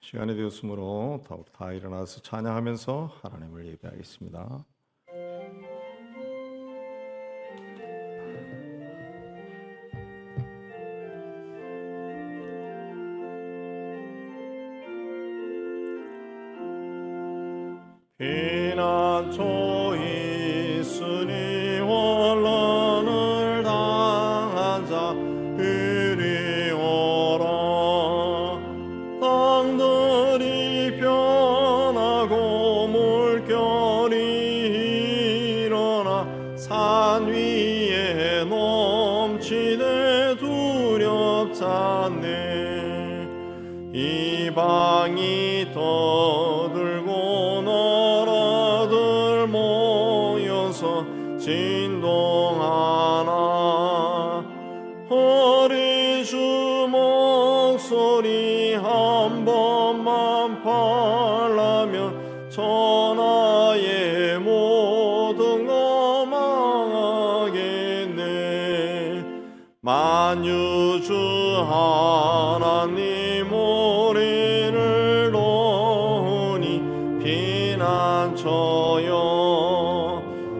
시간이 되었으므로 다 일어나서 찬양하면서 하나님을 예배하겠습니다. 피난처 있으니 환난을 당한 자 이리 오라. 땅들이 변하고 물결이 일어나 산 위에 넘치네 두렵잖네. 이방이 떠들고 나라들 모여서 진동하나. 우리 주 목소리 한 번만 parla면 천하의 모든 거 망하겠네. 만유주 하나님 우리를 도우니 피난처여.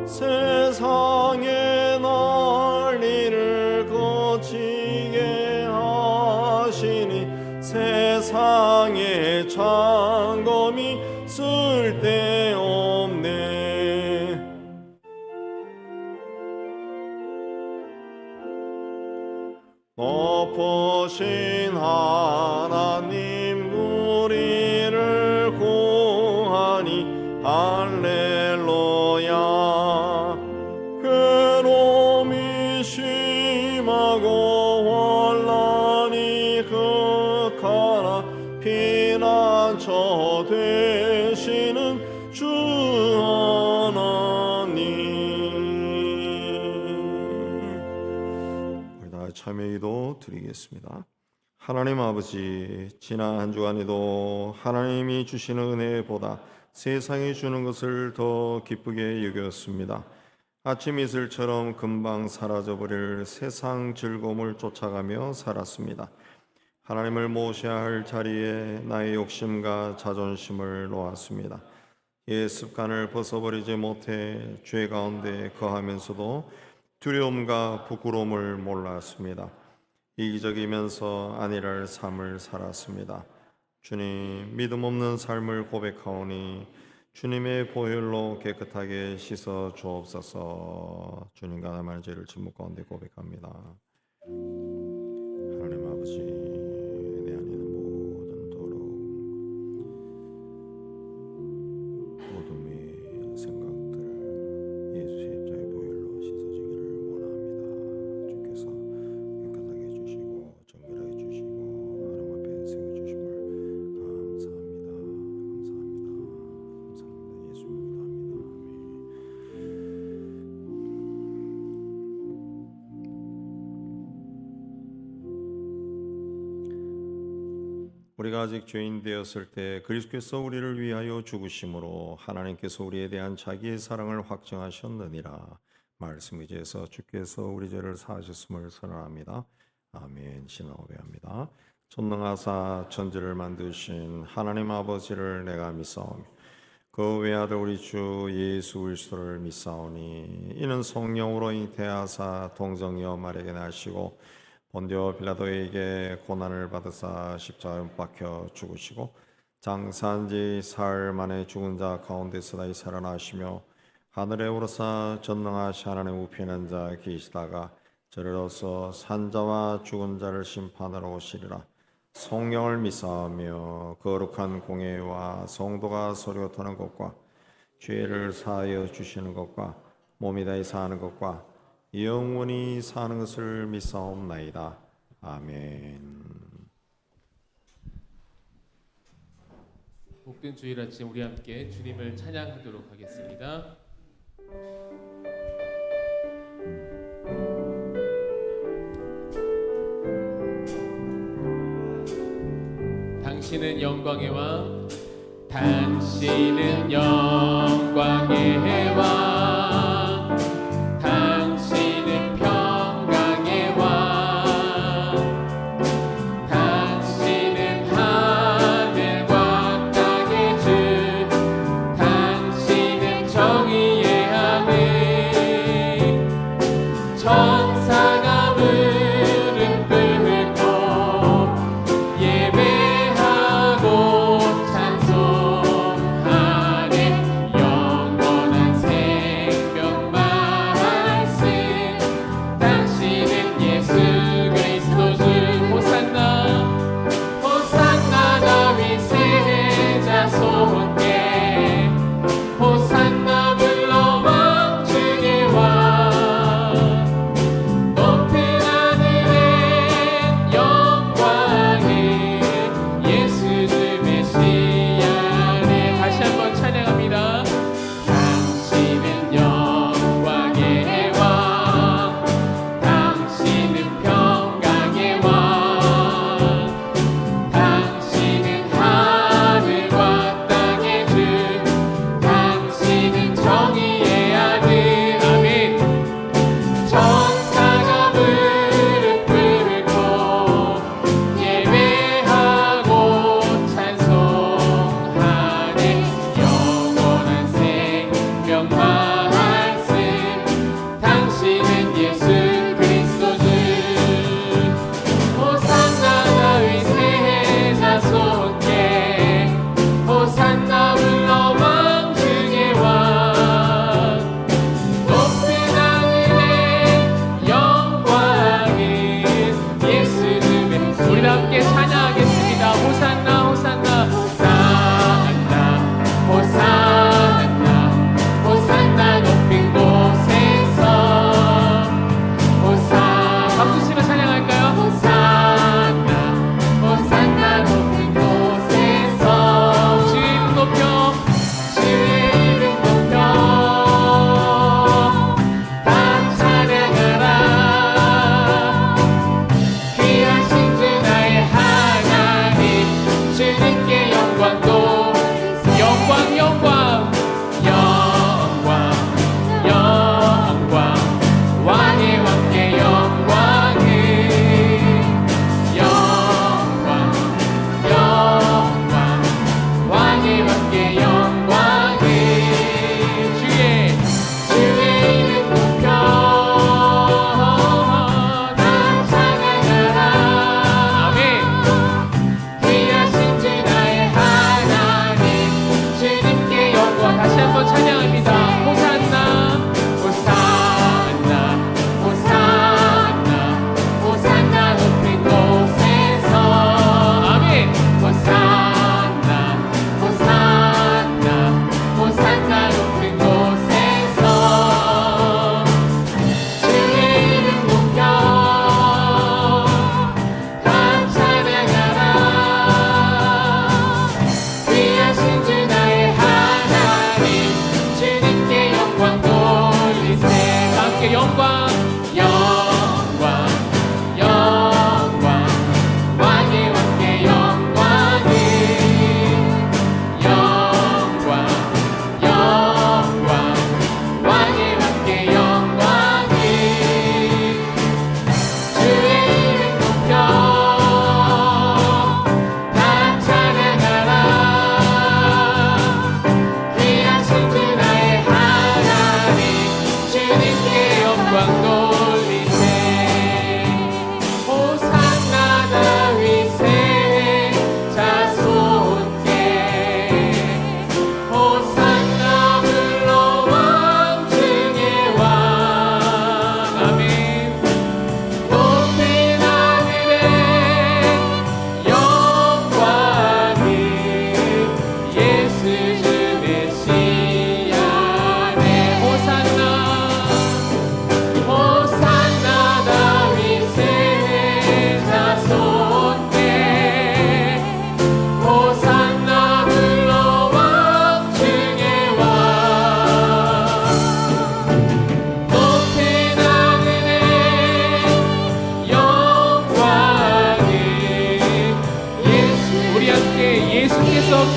세상의 난리를 거치게 하시니 세상의 창검이 쓸데없네. 높으신 하나님 우리를 구하니 할렐루야. 괴로움이 심하고 환난이 극하나 피난처 되시는 주 하나님. 우리 다 참여기도 드리겠습니다. 하나님 아버지, 지난 한 주간에도 하나님이 주시는 은혜보다 세상이 주는 것을 더 기쁘게 여겼습니다. 아침 이슬처럼 금방 사라져버릴 세상 즐거움을 쫓아가며 살았습니다. 하나님을 모셔야 할 자리에 나의 욕심과 자존심을 놓았습니다. 옛 습관을 벗어버리지 못해 죄 가운데 거하면서도 두려움과 부끄러움을 몰랐습니다. 이기적이면서 아니랄 삶을 살았습니다. 주님, 믿음 없는 삶을 고백하오니 주님의 보혈로 깨끗하게 씻어 주옵소서. 주님과 나만의 죄를 침묵 가운데 고백합니다. 하나님 아버지, 내 안에 있는 모든 더러움, 어둠의 생각들 예수 십자의 보혈로 씻어지기를 원합니다. 주께서 깨끗하게 해주시고 정결하게 해주시고 하나님 앞에 세워주심을 감사합니다. 예수님 기도합니다. 우리가 아직 죄인 되었을 때 그리스도께서 우리를 위하여 죽으심으로 하나님께서 우리에 대한 자기의 사랑을 확증하셨느니라. 말씀 의지해서 주께서 우리 죄를 사하셨음을 선언합니다. 아멘. 신앙고백합니다. 전능하사 천지를 만드신 하나님 아버지를 내가 믿사오며 그 외아들 우리 주 예수 그리스도를 믿사오니 이는 성령으로 잉태하사 동정녀 마리아에게 나시고 본디오 빌라도에게 고난을 받으사 십자가에 못 박혀 죽으시고 장사한 지 사흘 만에 죽은 자 가운데서 다시 살아나시며 하늘에 오르사 전능하신 하나님 우편에 앉아 계시다가 저리로서 산자와 죽은 자를 심판하러 오시리라. 성령을 믿사오며 거룩한 공예와 성도가 서로 타는 것과 죄를 사하여 주시는 것과 몸이 다히 사는 것과 영원히 사는 것을 믿사옵나이다. 아멘. 복된 주일 아침 우리 함께 주님을 찬양하도록 하겠습니다. 당신은 영광의 왕, 당신은 영광의 왕, 당신은 평강의 왕, 당신은 하늘과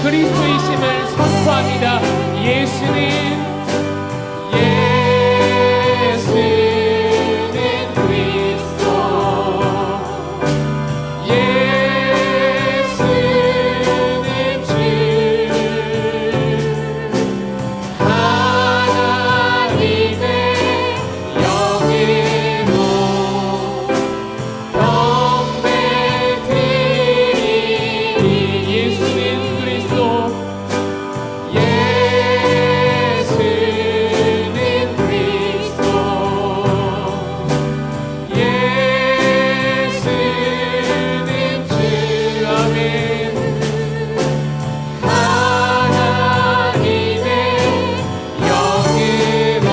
그리스도이심을 선포합니다. 예수는 그리스도, 예수는 주, 하나님의 영으로 경배드리니. 예수는 그리스도, 예수는 그리스도, 예수는 주. 아멘. 하나님의 영으로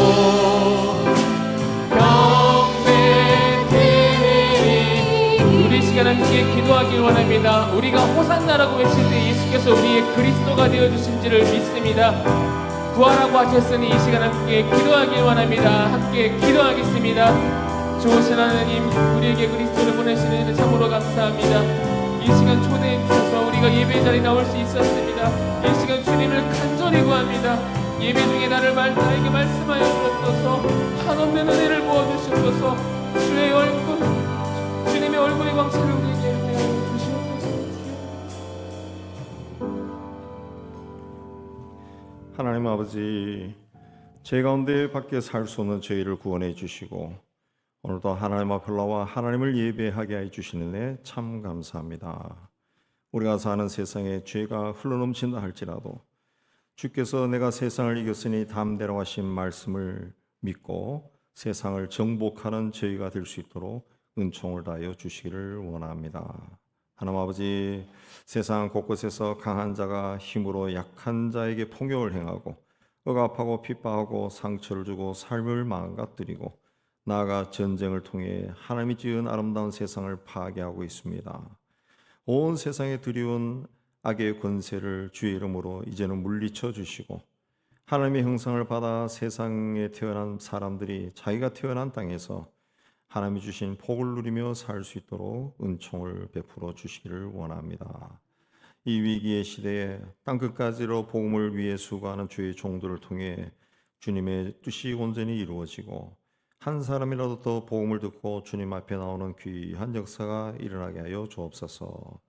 경배드리니. 우리 시간 함께 기도하길 원합니다. 우리가 호산나라고 외칠 때 예수께서 우리의 그리스도가 되어주신지를 믿습니다. 부활하고 하셨으니 이 시간 함께 기도하길 원합니다. 함께 기도하겠습니다. 좋으신 하나님, 우리에게 그리스도를 보내시는 일 참으로 감사합니다. 이 시간 초대해 주셔서 우리가 예배 자리에 나올 수 있었습니다. 이 시간 주님을 간절히 구합니다. 예배 중에 나에게 말씀하여 주옵소서. 한없는 은혜를 부어주시옵소서. 주의 얼굴, 주님의 얼굴의 광채를 우리에게 하여 주시옵소서. 하나님 아버지, 제 가운데 밖에 살 수 없는 저희를 구원해 주시고 오늘도 하나님 앞에 올라와 하나님을 예배하게 해 주시는 데 참 감사합니다. 우리가 사는 세상에 죄가 흘러넘친다 할지라도 주께서 내가 세상을 이겼으니 담대라고 하신 말씀을 믿고 세상을 정복하는 저희가 될 수 있도록 은총을 다하여 주시기를 원합니다. 하나님 아버지, 세상 곳곳에서 강한 자가 힘으로 약한 자에게 폭력을 행하고 억압하고 핍박하고 상처를 주고 삶을 망가뜨리고 나아가 전쟁을 통해 하나님이 지은 아름다운 세상을 파괴하고 있습니다. 온 세상에 들이온 악의 권세를 주의 이름으로 이제는 물리쳐 주시고 하나님의 형상을 받아 세상에 태어난 사람들이 자기가 태어난 땅에서 하나님이 주신 복을 누리며 살 수 있도록 은총을 베풀어 주시기를 원합니다. 이 위기의 시대에 땅끝까지로 복음을 위해 수고하는 주의 종들을 통해 주님의 뜻이 온전히 이루어지고 한 사람이라도 더 복음을 듣고 주님 앞에 나오는 귀한 역사가 일어나게 하여 주옵소서.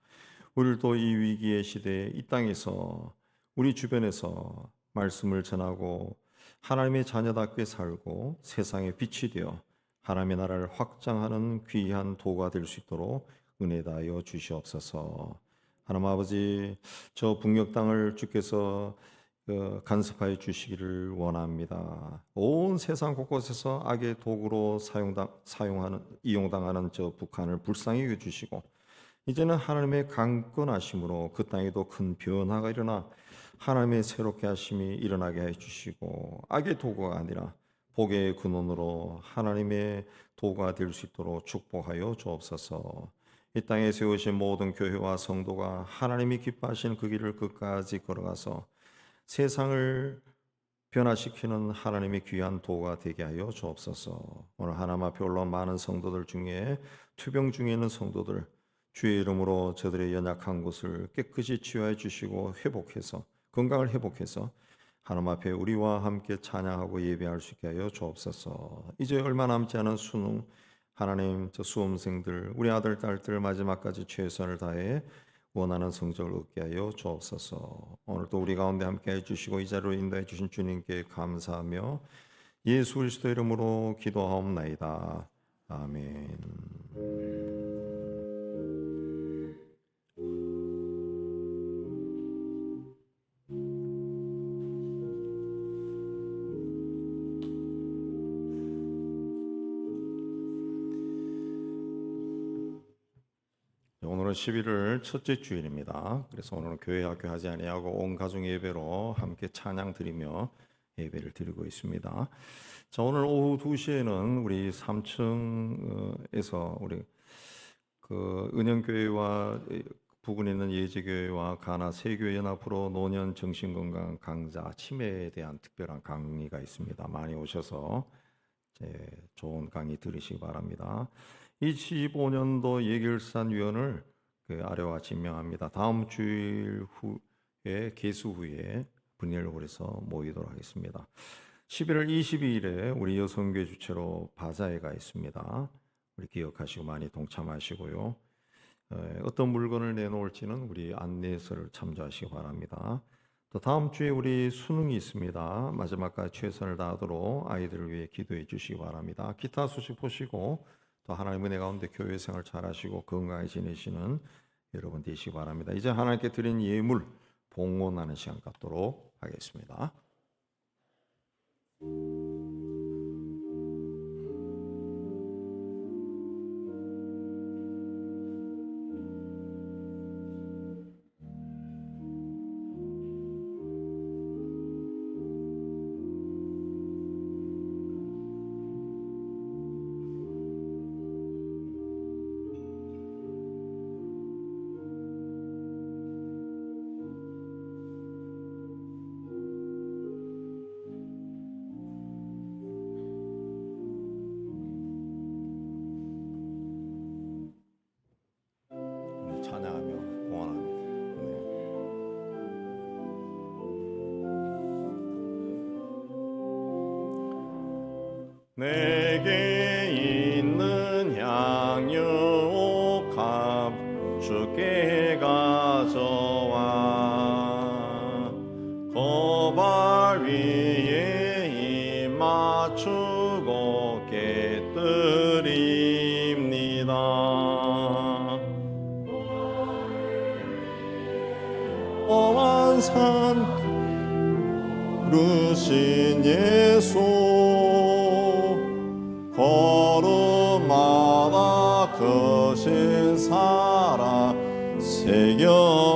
우리도 이 위기의 시대에 이 땅에서 우리 주변에서 말씀을 전하고 하나님의 자녀답게 살고 세상의 빛이 되어 하나님의 나라를 확장하는 귀한 도가 될 수 있도록 은혜 다하여 주시옵소서. 하나님 아버지, 저 북녘 땅을 주께서 간섭하여 주시기를 원합니다. 온 세상 곳곳에서 악의 도구로 이용당하는 저 북한을 불쌍히 여겨주시고 이제는 하나님의 강권하심으로 그 땅에도 큰 변화가 일어나 하나님의 새롭게 하심이 일어나게 해주시고 악의 도구가 아니라 복의 근원으로 하나님의 도가 될 수 있도록 축복하여 주옵소서. 이 땅에 세우신 모든 교회와 성도가 하나님이 기뻐하시는 그 길을 끝까지 걸어가서 세상을 변화시키는 하나님의 귀한 도가 되게 하여 주옵소서. 오늘 하나님 앞에 올라온 많은 성도들 중에 투병 중에 있는 성도들, 주의 이름으로 저들의 연약한 곳을 깨끗이 치유해 주시고 회복해서 건강을 회복해서 하나님 앞에 우리와 함께 찬양하고 예배할 수 있게 하여 주옵소서. 이제 얼마 남지 않은 수능, 하나님 저 수험생들, 우리 아들 딸들 마지막까지 최선을 다해 원하는 성적을 얻게 하여 주옵소서. 오늘도 우리 가운데 함께 해주시고 이 자리로 인도해 주신 주님께 감사하며 예수 그리스도 이름으로 기도하옵나이다. 아멘. 오늘은 11월 첫째 주일입니다. 그래서 오늘은 교회 학교 하지 아니하고 온 가족 예배로 함께 찬양 드리며 예배를 드리고 있습니다. 자, 오늘 오후 2시에는 우리 3층에서 우리 그 은영교회와 부근에 있는 예지교회와 가나 세교회 연합으로 노년 정신건강 강좌 치매에 대한 특별한 강의가 있습니다. 많이 오셔서 좋은 강의 들으시기 바랍니다. 2025년도 예결산 위원을 아래와 같이 임명합니다. 다음 주일 개수 후에 분열을 해서 모이도록 하겠습니다. 11월 22일에 우리 여성교회 주최로 바자회가 있습니다. 우리 기억하시고 많이 동참하시고요. 어떤 물건을 내놓을지는 우리 안내서를 참조하시기 바랍니다. 또 다음 주에 우리 수능이 있습니다. 마지막까지 최선을 다하도록 아이들을 위해 기도해 주시기 바랍니다. 기타 소식 보시고 또 하나님의 은혜 가운데 교회 생활 잘하시고 건강히 지내시는 여러분 되시기 바랍니다. 이제 하나님께 드린 예물 봉헌하는 시간 갖도록 하겠습니다. 찬양하며 봉헌합니다. 내게 있는 향유옥합 주께 가져와 거발 위에 입 맞추고 깨뜨립니다. 산 부르신 예수 걸음마다 크신 사랑 새겨놓았네.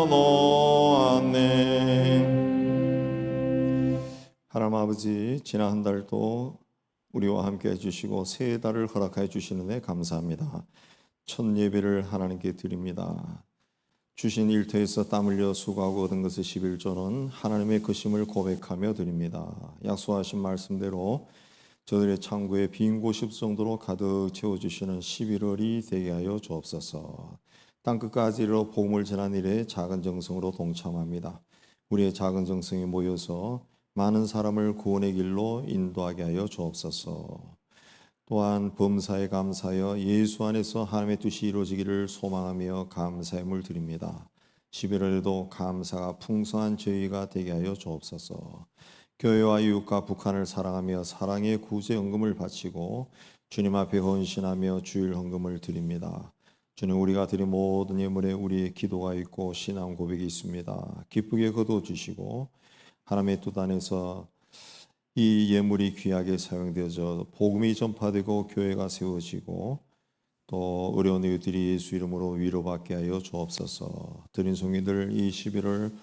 하나님 아버지, 지난 한 달도 우리와 함께 해주시고 새 달을 허락해 주시는 데 감사합니다. 첫 예배를 하나님께 드립니다. 주신 일터에서 땀 흘려 수고하고 얻은 것의 11조는 하나님의 것임을 고백하며 드립니다. 약속하신 말씀대로 저들의 창고에 빈 곳이 없을 정도로 가득 채워주시는 11월이 되게 하여 주옵소서. 땅끝까지 이르러 복음을 전한 일에 작은 정성으로 동참합니다. 우리의 작은 정성이 모여서 많은 사람을 구원의 길로 인도하게 하여 주옵소서. 또한 범사에 감사하여 예수 안에서 하나님의 뜻이 이루어지기를 소망하며 감사함을 드립니다. 11월에도 감사가 풍성한 저희가 되게 하여 주옵소서. 교회와 이웃과 북한을 사랑하며 사랑의 구제 헌금을 바치고 주님 앞에 헌신하며 주일 헌금을 드립니다. 주님, 우리가 드린 모든 예물에 우리의 기도가 있고 신앙 고백이 있습니다. 기쁘게 거둬주시고 하나님의 뜻 안에서 이 예물이 귀하게 사용되어져 복음이 전파되고 교회가 세워지고 또 어려운 이웃들이 예수 이름으로 위로받게 하여 주옵소서. 드린 성인들 이 11월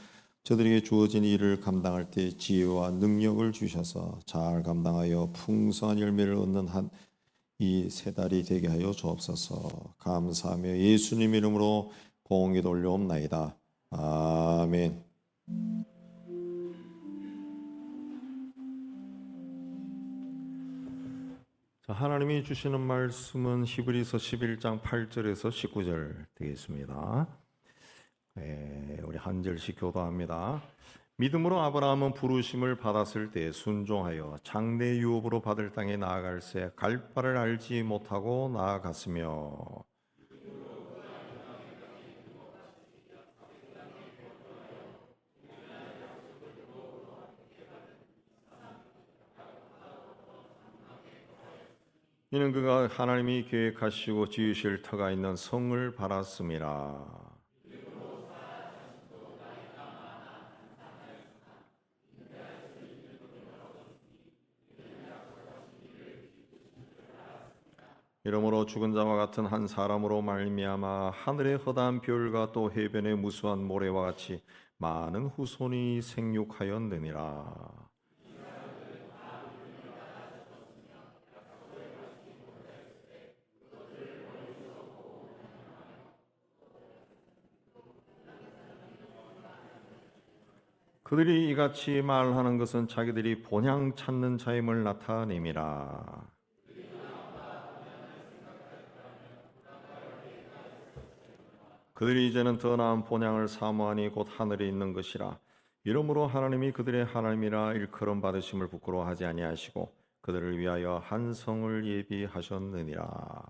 저들에게 주어진 일을 감당할 때 지혜와 능력을 주셔서 잘 감당하여 풍성한 열매를 얻는 한 이 세 달이 되게 하여 주옵소서. 감사하며 예수님 이름으로 봉헌기도 올려옵나이다. 아멘. 자, 하나님이 주시는 말씀은 히브리서 11장 8절에서 19절 되겠습니다. 우리 한 절씩 교도합니다. 믿음으로 아브라함은 부르심을 받았을 때 순종하여 장래 유업으로 받을 땅에 나아갈새 갈 바를 알지 못하고 나아갔으며 이는 그가 하나님이 계획하시고 지으실 터가 있는 성을 바랐음이라. 이러므로 죽은 자와 같은 한 사람으로 말미암아 하늘의 허다한 별과 또 해변의 무수한 모래와 같이 많은 후손이 생육하였느니라. 그들이 이같이 말하는 것은 자기들이 본향 찾는 자임을 나타냄이라. 그들이 이제는 더 나은 본향을 사모하니 곧 하늘에 있는 것이라. 이러므로 하나님이 그들의 하나님이라 일컬음 받으심을 부끄러워하지 아니하시고 그들을 위하여 한 성을 예비하셨느니라.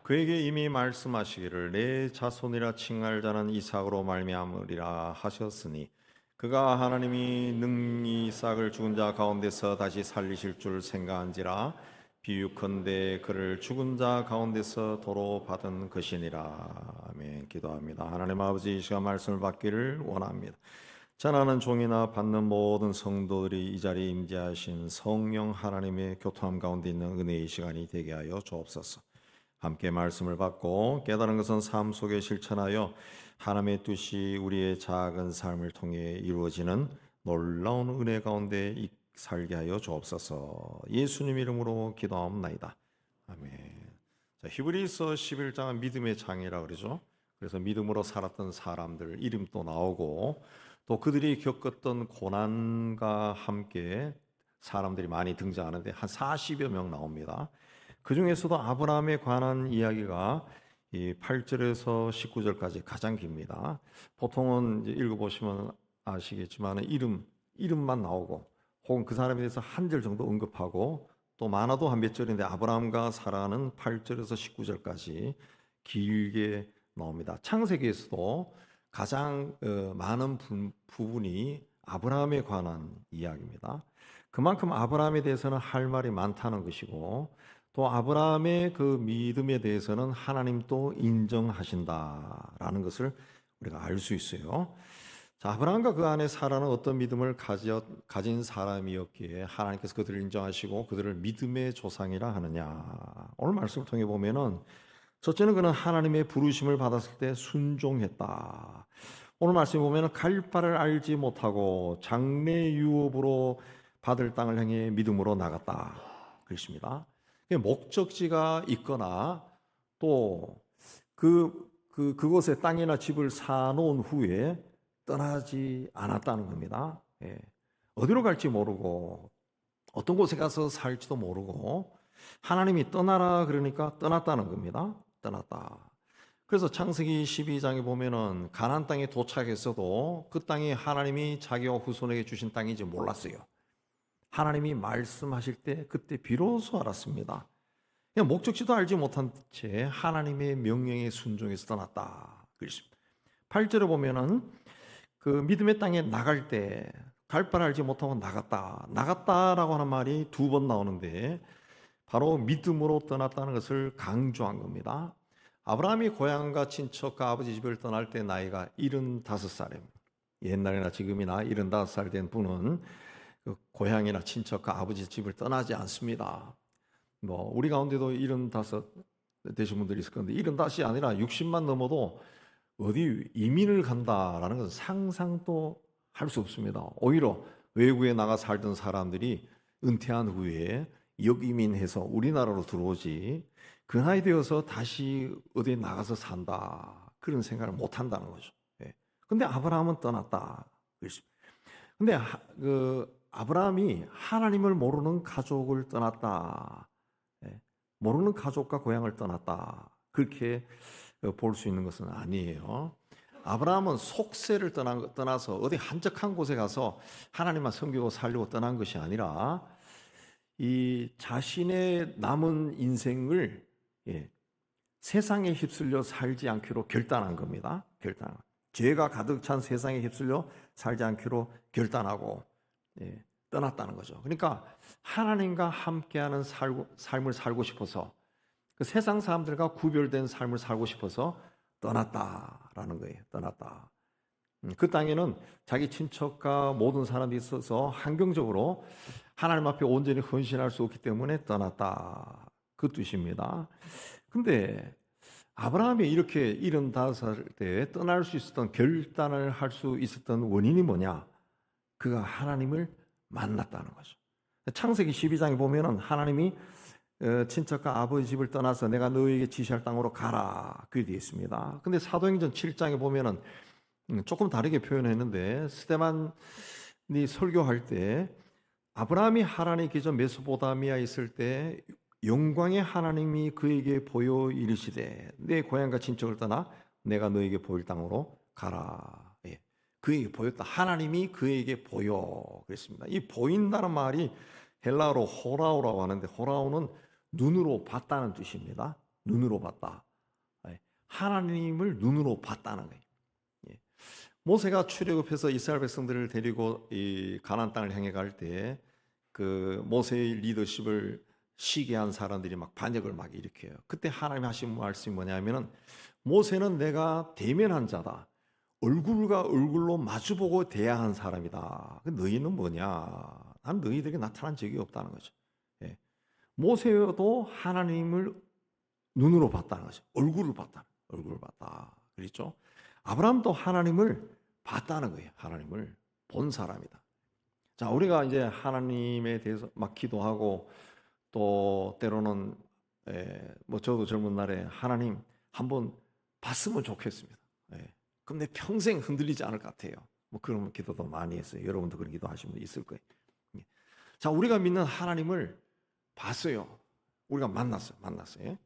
그에게 이미 말씀하시기를 내 자손이라 칭할 자는 이삭으로 말미암으리라 하셨으니 그가 하나님이 능히 이삭을 죽은 자 가운데서 다시 살리실 줄 생각한지라 비유컨대 그를 죽은 자 가운데서 도로 받은 것이니라. 아멘. 기도합니다. 하나님 아버지, 이 시간 말씀을 받기를 원합니다. 전하는 종이나 받는 모든 성도들이 이 자리에 임재하신 성령 하나님의 교통함 가운데 있는 은혜의 시간이 되게 하여 주옵소서. 함께 말씀을 받고 깨달은 것은 삶 속에 실천하여 하나님의 뜻이 우리의 작은 삶을 통해 이루어지는 놀라운 은혜 가운데 살게 하여 주옵소서. 예수님 이름으로 기도하옵나이다. 아멘. 자, 히브리서 11장은 믿음의 장이라 그러죠. 그래서 믿음으로 살았던 사람들 이름도 나오고 또 그들이 겪었던 고난과 함께 사람들이 많이 등장하는데 한 40여 명 나옵니다. 그 중에서도 아브라함에 관한 이야기가 이 8절에서 19절까지 가장 깁니다. 보통은 이제 읽어보시면 아시겠지만 이름만 나오고 혹은 그 사람에 대해서 한 절 정도 언급하고 또 많아도 한 몇 절인데 아브라함과 사라는 8절에서 19절까지 길게 나옵니다. 창세기에서도 가장 많은 부분이 아브라함에 관한 이야기입니다. 그만큼 아브라함에 대해서는 할 말이 많다는 것이고 또 아브라함의 그 믿음에 대해서는 하나님도 인정하신다라는 것을 우리가 알 수 있어요. 자, 아브라함과 그 안에 사라는 어떤 믿음을 가진 사람이었기에 하나님께서 그들을 인정하시고 그들을 믿음의 조상이라 하느냐. 오늘 말씀을 통해 보면은 첫째는 그는 하나님의 부르심을 받았을 때 순종했다. 오늘 말씀에 보면은 갈 바를 알지 못하고 장래 유업으로 받을 땅을 향해 믿음으로 나갔다. 그렇습니다. 목적지가 있거나 또 그곳에 땅이나 집을 사놓은 후에 떠나지 않았다는 겁니다. 예. 어디로 갈지 모르고 어떤 곳에 가서 살지도 모르고 하나님이 떠나라 그러니까 떠났다는 겁니다. 떠났다. 그래서 창세기 12장에 보면은 가나안 땅에 도착했어도 그 땅이 하나님이 자기와 후손에게 주신 땅인지 몰랐어요. 하나님이 말씀하실 때 그때 비로소 알았습니다. 그냥 목적지도 알지 못한 채 하나님의 명령에 순종해서 떠났다. 그렇습니다. 8절에 보면은 그 믿음의 땅에 나갈 때 갈 바를 알지 못하고 나갔다라고 하는 말이 2번 나오는데 바로 믿음으로 떠났다는 것을 강조한 겁니다. 아브라함이 고향과 친척과 아버지 집을 떠날 때 나이가 75살입니다. 옛날이나 지금이나 75살 된 분은 그 고향이나 친척과 아버지 집을 떠나지 않습니다. 뭐 우리 가운데도 75 되신 분들이 있을 건데 75이 아니라 60만 넘어도 어디 이민을 간다라는 것은 상상도 할 수 없습니다. 오히려 외국에 나가 살던 사람들이 은퇴한 후에 역이민해서 우리나라로 들어오지 그 나이 되어서 다시 어디에 나가서 산다 그런 생각을 못 한다는 거죠. 근데 아브라함은 떠났다. 근데 아브라함이 하나님을 모르는 가족을 떠났다. 모르는 가족과 고향을 떠났다. 그렇게 볼 수 있는 것은 아니에요. 아브라함은 속세를 떠나서 어디 한적한 곳에 가서 하나님만 섬기고 살려고 떠난 것이 아니라 이 자신의 남은 인생을 세상에 휩쓸려 살지 않기로 결단한 겁니다. 죄가 가득 찬 세상에 휩쓸려 살지 않기로 결단하고 떠났다는 거죠. 그러니까 하나님과 함께하는 삶을 살고 싶어서 그 세상 사람들과 구별된 삶을 살고 싶어서 떠났다라는 거예요. 떠났다. 그 땅에는 자기 친척과 모든 사람이 있어서 환경적으로 하나님 앞에 온전히 헌신할 수 없기 때문에 떠났다. 그 뜻입니다. 근데 아브라함이 이렇게 75살 때 떠날 수 있었던 결단을 할 수 있었던 원인이 뭐냐? 그가 하나님을 만났다는 거죠. 창세기 12장에 보면은 하나님이 친척과 아버지 집을 떠나서 내가 너에게 지시할 땅으로 가라 그렇게 되어 있습니다. 근데 사도행전 7장에 보면은 조금 다르게 표현했는데 스데반이 설교할 때 아브라함이 하란에 기존 메소포타미아에 있을 때 영광의 하나님이 그에게 보여 이르시되 내 고향과 친척을 떠나 내가 너에게 보일 땅으로 가라. 예. 그에게 보였다. 하나님이 그에게 보여 그랬습니다. 이 보인다는 말이 헬라어로 호라오라고 하는데 호라오는 눈으로 봤다는 뜻입니다. 눈으로 봤다. 예. 하나님을 눈으로 봤다는 거예요. 예. 모세가 출애굽해서 이스라엘 백성들을 데리고 이 가나안 땅을 향해 갈 때 그 모세의 리더십을 시기한 사람들이 막 반역을 막 일으켜요. 그때 하나님 하신 말씀이 뭐냐면은 모세는 내가 대면한 자다. 얼굴과 얼굴로 마주보고 대화한 사람이다. 너희는 뭐냐? 난 너희들에게 나타난 적이 없다는 거죠. 예. 모세도 하나님을 눈으로 봤다는 거죠. 얼굴을 봤다. 얼굴을 봤다. 그렇죠? 아브라함도 하나님을 봤다는 거예요. 하나님을 본 사람이다. 자, 우리가 이제 하나님에 대해서 막 기도하고 또 때로는 뭐 저도 젊은 날에 하나님 한번 봤으면 좋겠습니다. 그럼 내 평생 흔들리지 않을 것 같아요. 뭐 그런 기도도 많이 했어요. 여러분도 그런 기도하신 분 있을 거예요. 자, 우리가 믿는 하나님을 봤어요. 우리가 만났어요.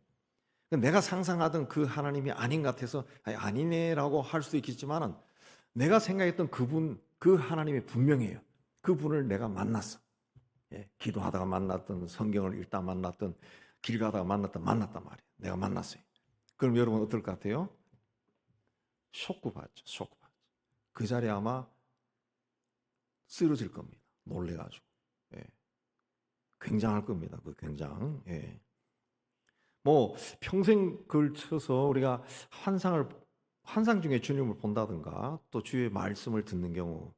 내가 상상하던 그 하나님이 아닌 것 같아서 아니네라고 할 수도 있겠지만은 내가 생각했던 그분, 그 하나님이 분명해요. 그분을 내가 만났어. 기도하다가 만났던, 성경을 읽다 만났던, 길 가다가 만났단 말이에요. 내가 만났어요. 그럼 여러분 어떨 것 같아요? 쇼크받죠. 그 자리에 아마 쓰러질 겁니다. 놀래가지고. 굉장할 겁니다. 그 굉장. 뭐 평생 걸쳐서 우리가 환상 중에 주님을 본다든가 또 주의 말씀을 듣는 경우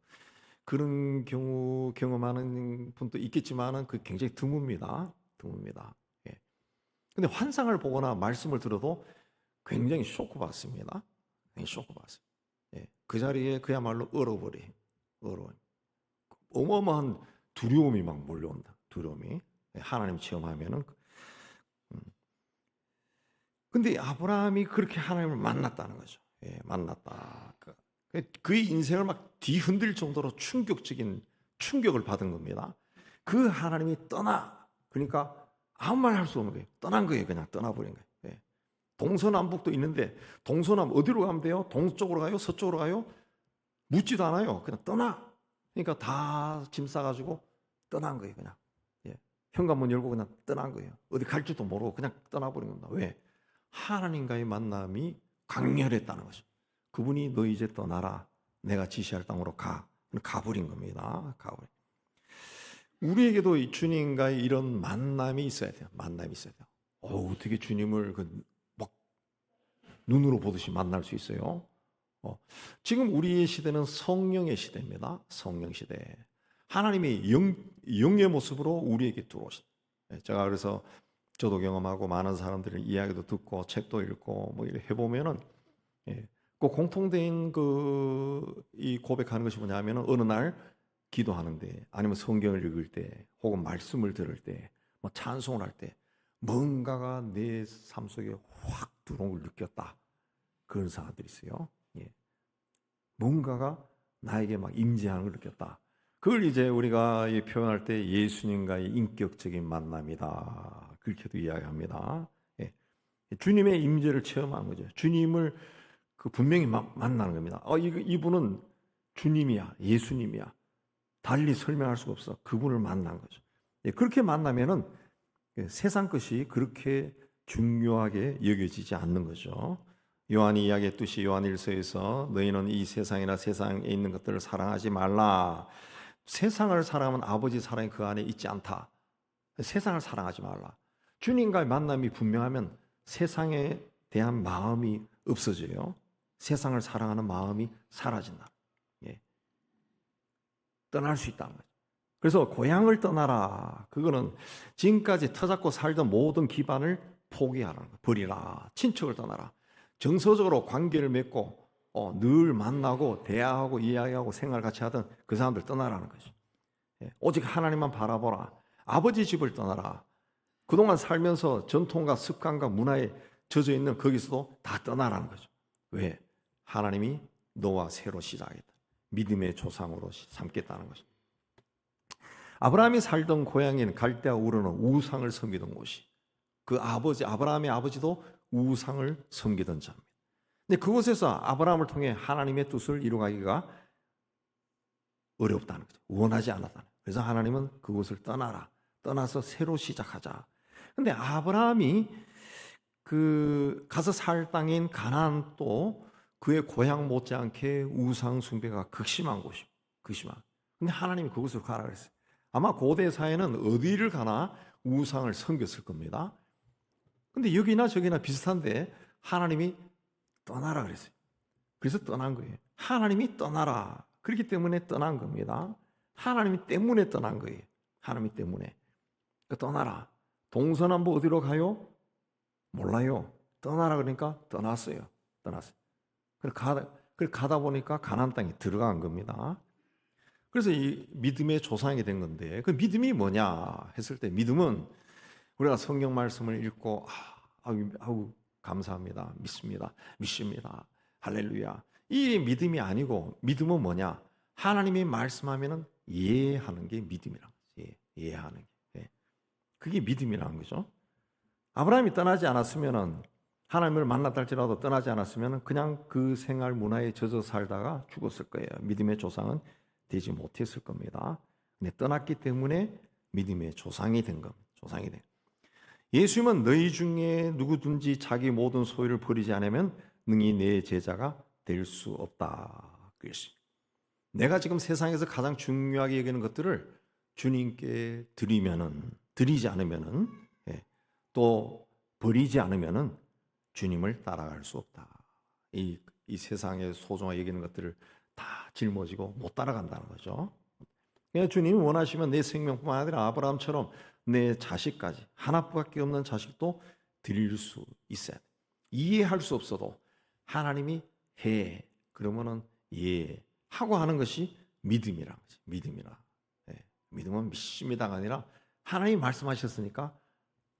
그런 경우 경험하는 분도 있겠지만은 그 굉장히 드뭅니다. 근데 환상을 보거나 말씀을 들어도 굉장히 쇼크받습니다. 그 자리에 그야말로 얼어버려. 어마어마한 두려움이 막 몰려온다. 두려움이. 하나님 체험하면은. 근데 아브라함이 그렇게 하나님을 만났다는 거죠. 만났다. 그의 인생을 막 뒤흔들 정도로 충격적인 충격을 받은 겁니다. 그 하나님이 떠나. 그러니까 아무 말 할 수 없는 거예요. 떠난 거예요. 그냥 떠나버린 거예요. 동서남북도 있는데 동서남 어디로 가면 돼요? 동쪽으로 가요? 서쪽으로 가요? 묻지도 않아요. 그냥 떠나. 그러니까 다 짐 싸가지고 떠난 거예요. 그냥. 현관문 열고 그냥 떠난 거예요. 어디 갈지도 모르고 그냥 떠나버린 겁니다. 왜? 하나님과의 만남이 강렬했다는 거죠. 그분이 너 이제 떠나라. 내가 지시할 땅으로 가. 가버린 겁니다. 가버린. 우리에게도 이 주님과의 이런 만남이 있어야 돼요. 어떻게 주님을 막 눈으로 보듯이 만날 수 있어요? 지금 우리의 시대는 성령의 시대입니다. 성령 시대. 하나님이 영의 모습으로 우리에게 들어오신. 제가 그래서 저도 경험하고 많은 사람들의 이야기도 듣고 책도 읽고 뭐 이렇게 해보면은 그 공통된 이 고백하는 것이 뭐냐면은 어느 날 기도하는데 아니면 성경을 읽을 때 혹은 말씀을 들을 때 뭐 찬송을 할 때 뭔가가 내 삶 속에 확 들어온 걸 느꼈다. 그런 사람들이 있어요. 뭔가가 나에게 막 임재하는 걸 느꼈다. 그걸 이제 우리가 표현할 때 예수님과의 인격적인 만남이다. 그렇게도 이야기합니다. 주님의 임재를 체험한 거죠. 주님을 분명히 만나는 겁니다. 이분은 주님이야, 예수님이야. 달리 설명할 수가 없어. 그분을 만난 거죠. 그렇게 만나면은 세상 것이 그렇게 중요하게 여겨지지 않는 거죠. 요한이 이야기했듯이 요한일서에서 너희는 이 세상이나 세상에 있는 것들을 사랑하지 말라. 세상을 사랑하면 아버지 사랑이 그 안에 있지 않다. 세상을 사랑하지 말라. 주님과의 만남이 분명하면 세상에 대한 마음이 없어져요. 세상을 사랑하는 마음이 사라진다. 떠날 수 있다는 거죠. 그래서 고향을 떠나라. 그거는 지금까지 터잡고 살던 모든 기반을 포기하라는 거예요. 버리라. 친척을 떠나라. 정서적으로 관계를 맺고 늘 만나고 대화하고 이야기하고 생활 같이 하던 그 사람들 떠나라는 거죠. 오직 하나님만 바라보라. 아버지 집을 떠나라. 그동안 살면서 전통과 습관과 문화에 젖어 있는 거기서도 다 떠나라는 거죠. 왜? 하나님이 너와 새로 시작하겠다. 믿음의 조상으로 삼겠다는 거죠. 아브라함이 살던 고향인 갈대아 우르는 우상을 섬기던 곳이 그 아버지 아브라함의 아버지도 우상을 섬기던 자입니다. 근데 그곳에서 아브라함을 통해 하나님의 뜻을 이루가기가 어렵다는 거죠. 원하지 않았다는 거죠. 그래서 하나님은 그곳을 떠나서 새로 시작하자. 근데 아브라함이 그 가서 살 땅인 가나안도 그의 고향 못지않게 우상 숭배가 극심한 곳이고, 극심한. 근데 하나님이 그곳으로 가라 그랬어요. 아마 고대 사회는 어디를 가나 우상을 섬겼을 겁니다. 근데 여기나 저기나 비슷한데 하나님이 떠나라 그랬어요. 그래서 떠난 거예요. 하나님이 떠나라. 그렇기 때문에 떠난 겁니다. 하나님이 때문에 떠난 거예요. 하나님 때문에. 떠나라. 동서남북 어디로 가요? 몰라요. 떠나라 그러니까 떠났어요. 그래서 가다 보니까 가나안 땅에 들어간 겁니다. 그래서 이 믿음의 조상이 된 건데, 그 믿음이 뭐냐 했을 때, 믿음은 우리가 성경 말씀을 읽고 아우 감사합니다. 믿습니다. 할렐루야. 이 믿음이 아니고, 믿음은 뭐냐? 하나님이 말씀하면은 이해하는 게 믿음이란 거지. 이해하는 게. 그게 믿음이라는 거죠. 아브라함이 떠나지 않았으면은, 하나님을 만났다 할지라도 떠나지 않았으면은 그냥 그 생활 문화에 젖어 살다가 죽었을 거예요. 믿음의 조상은 되지 못했을 겁니다. 근데 떠났기 때문에 믿음의 조상이 된 겁니다. 조상이 된. 예수님은 너희 중에 누구든지 자기 모든 소유를 버리지 않으면 능히 내 제자가 될 수 없다. 그랬습니다. 내가 지금 세상에서 가장 중요하게 여기는 것들을 주님께 드리지 않으면은, 또 버리지 않으면은 주님을 따라갈 수 없다. 이 세상에 소중하게 여기는 것들을 다 짊어지고 못 따라간다는 거죠. 그러니까 주님이 원하시면 내 생명뿐만 아니라 아브라함처럼 내 자식까지, 하나밖에 없는 자식도 드릴 수 있어야 돼. 이해할 수 없어도 하나님이 해 그러면은 예 하고 하는 것이 믿음이란 거지. 믿음은 믿습니다가 아니라 하나님이 말씀하셨으니까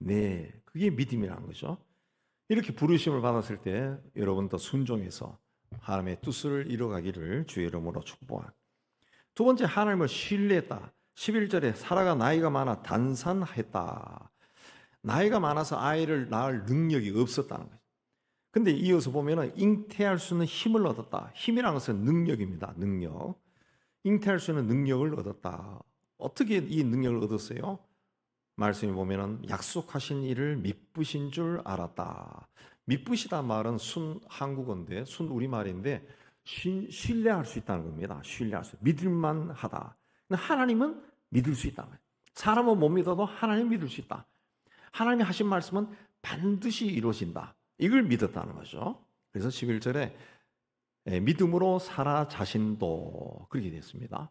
네, 그게 믿음이라는 거죠. 이렇게 부르심을 받았을 때 여러분도 순종해서 하나님의 뜻을 이뤄가기를 주의 이름으로 축복합니다. 두 번째, 하나님을 신뢰했다. 11절에 사라가 나이가 많아 단산했다. 나이가 많아서 아이를 낳을 능력이 없었다는 거죠. 근데 이어서 보면은 잉태할 수 있는 힘을 얻었다. 힘이라는 것은 능력입니다. 능력. 잉태할 수 있는 능력을 얻었다. 어떻게 이 능력을 얻었어요? 말씀에 보면은 약속하신 일을 미쁘신 줄 알았다. 미쁘시다 말은 순 한국어인데, 순 우리말인데 신뢰할 수 있다는 겁니다. 신뢰할 수, 믿을만 하다. 하나님은 믿을 수 있다. 사람은 못 믿어도 하나님 믿을 수 있다. 하나님이 하신 말씀은 반드시 이루어진다. 이걸 믿었다는 거죠. 그래서 11절에 믿음으로 사라 자신도 그렇게 됐습니다.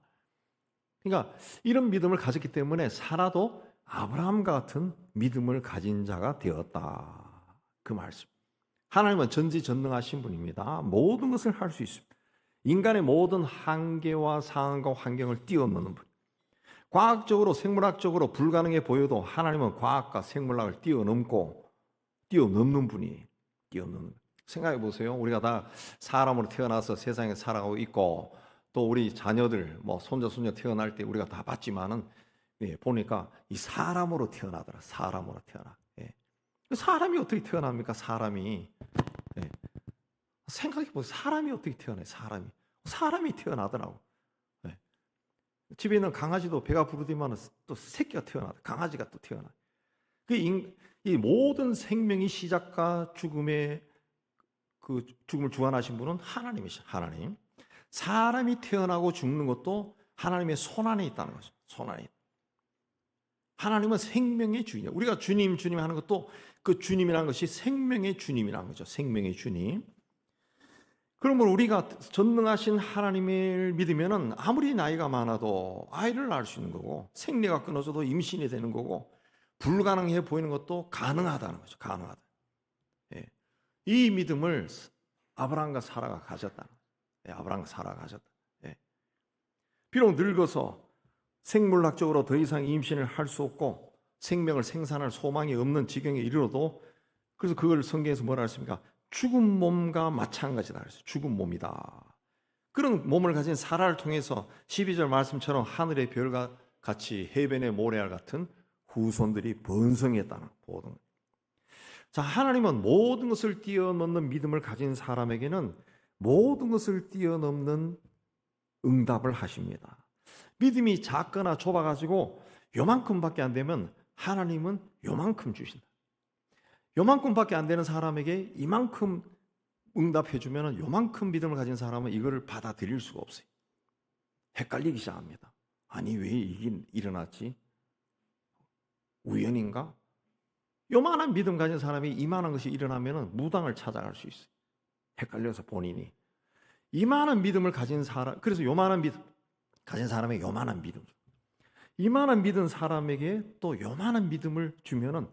그러니까 이런 믿음을 가졌기 때문에 사라도 아브라함과 같은 믿음을 가진 자가 되었다. 그 말씀. 하나님은 전지전능하신 분입니다. 모든 것을 할 수 있습니다. 인간의 모든 한계와 상황과 환경을 뛰어넘는 분. 과학적으로, 생물학적으로 불가능해 보여도 하나님은 과학과 생물학을 뛰어넘는 분이 뛰어넘는. 생각해 보세요. 우리가 다 사람으로 태어나서 세상에 살아가고 있고, 또 우리 자녀들, 손자, 손녀 태어날 때 우리가 다 봤지만은, 보니까 이 사람으로 태어나더라. 사람으로 태어나. 사람이 어떻게 태어납니까? 사람이. 생각해 보세요. 사람이 어떻게 태어나요? 사람이 태어나더라고. 집에 있는 강아지도 배가 부르디만 또 새끼가 태어나. 강아지가 또 태어나. 이 모든 생명의 시작과 죽음의 그 죽음을 주관하신 분은 하나님이시죠. 하나님. 사람이 태어나고 죽는 것도 하나님의 손 안에 있다는 거죠. 손 안에. 하나님은 생명의 주인이에요. 우리가 주님 하는 것도 그 주님이라는 것이 생명의 주님이라는 거죠. 생명의 주님. 그러면 우리가 전능하신 하나님을 믿으면은 아무리 나이가 많아도 아이를 낳을 수 있는 거고, 생리가 끊어져도 임신이 되는 거고, 불가능해 보이는 것도 가능하다는 거죠. 가능하다. 이 믿음을 아브라함과 사라가 가졌다. 아브라함과 사라가 가졌다. 비록 늙어서 생물학적으로 더 이상 임신을 할 수 없고 생명을 생산할 소망이 없는 지경에 이르러도, 그래서 그걸 성경에서 뭐라 했습니까? 죽은 몸과 마찬가지다 그랬어요. 죽은 몸이다. 그런 몸을 가진 사라를 통해서 12절 말씀처럼 하늘의 별과 같이 해변의 모래알 같은 후손들이 번성했다는 보등. 자, 하나님은 모든 것을 뛰어넘는 믿음을 가진 사람에게는 모든 것을 뛰어넘는 응답을 하십니다. 믿음이 작거나 좁아가지고 요만큼밖에 안 되면 하나님은 요만큼 주신다. 요만큼밖에 안 되는 사람에게 이만큼 응답해 주면 요만큼 믿음을 가진 사람은 이거를 받아들일 수가 없어요. 헷갈리기 시작합니다. 아니, 왜 이게 일어났지? 우연인가? 요만한 믿음 가진 사람이 이만한 것이 일어나면 무당을 찾아갈 수 있어요. 헷갈려서 본인이. 이만한 믿음을 가진 사람, 그래서 요만한 믿음 가진 사람에게 요만한 믿음, 이만한 믿은 사람에게 또 요만한 믿음을 주면은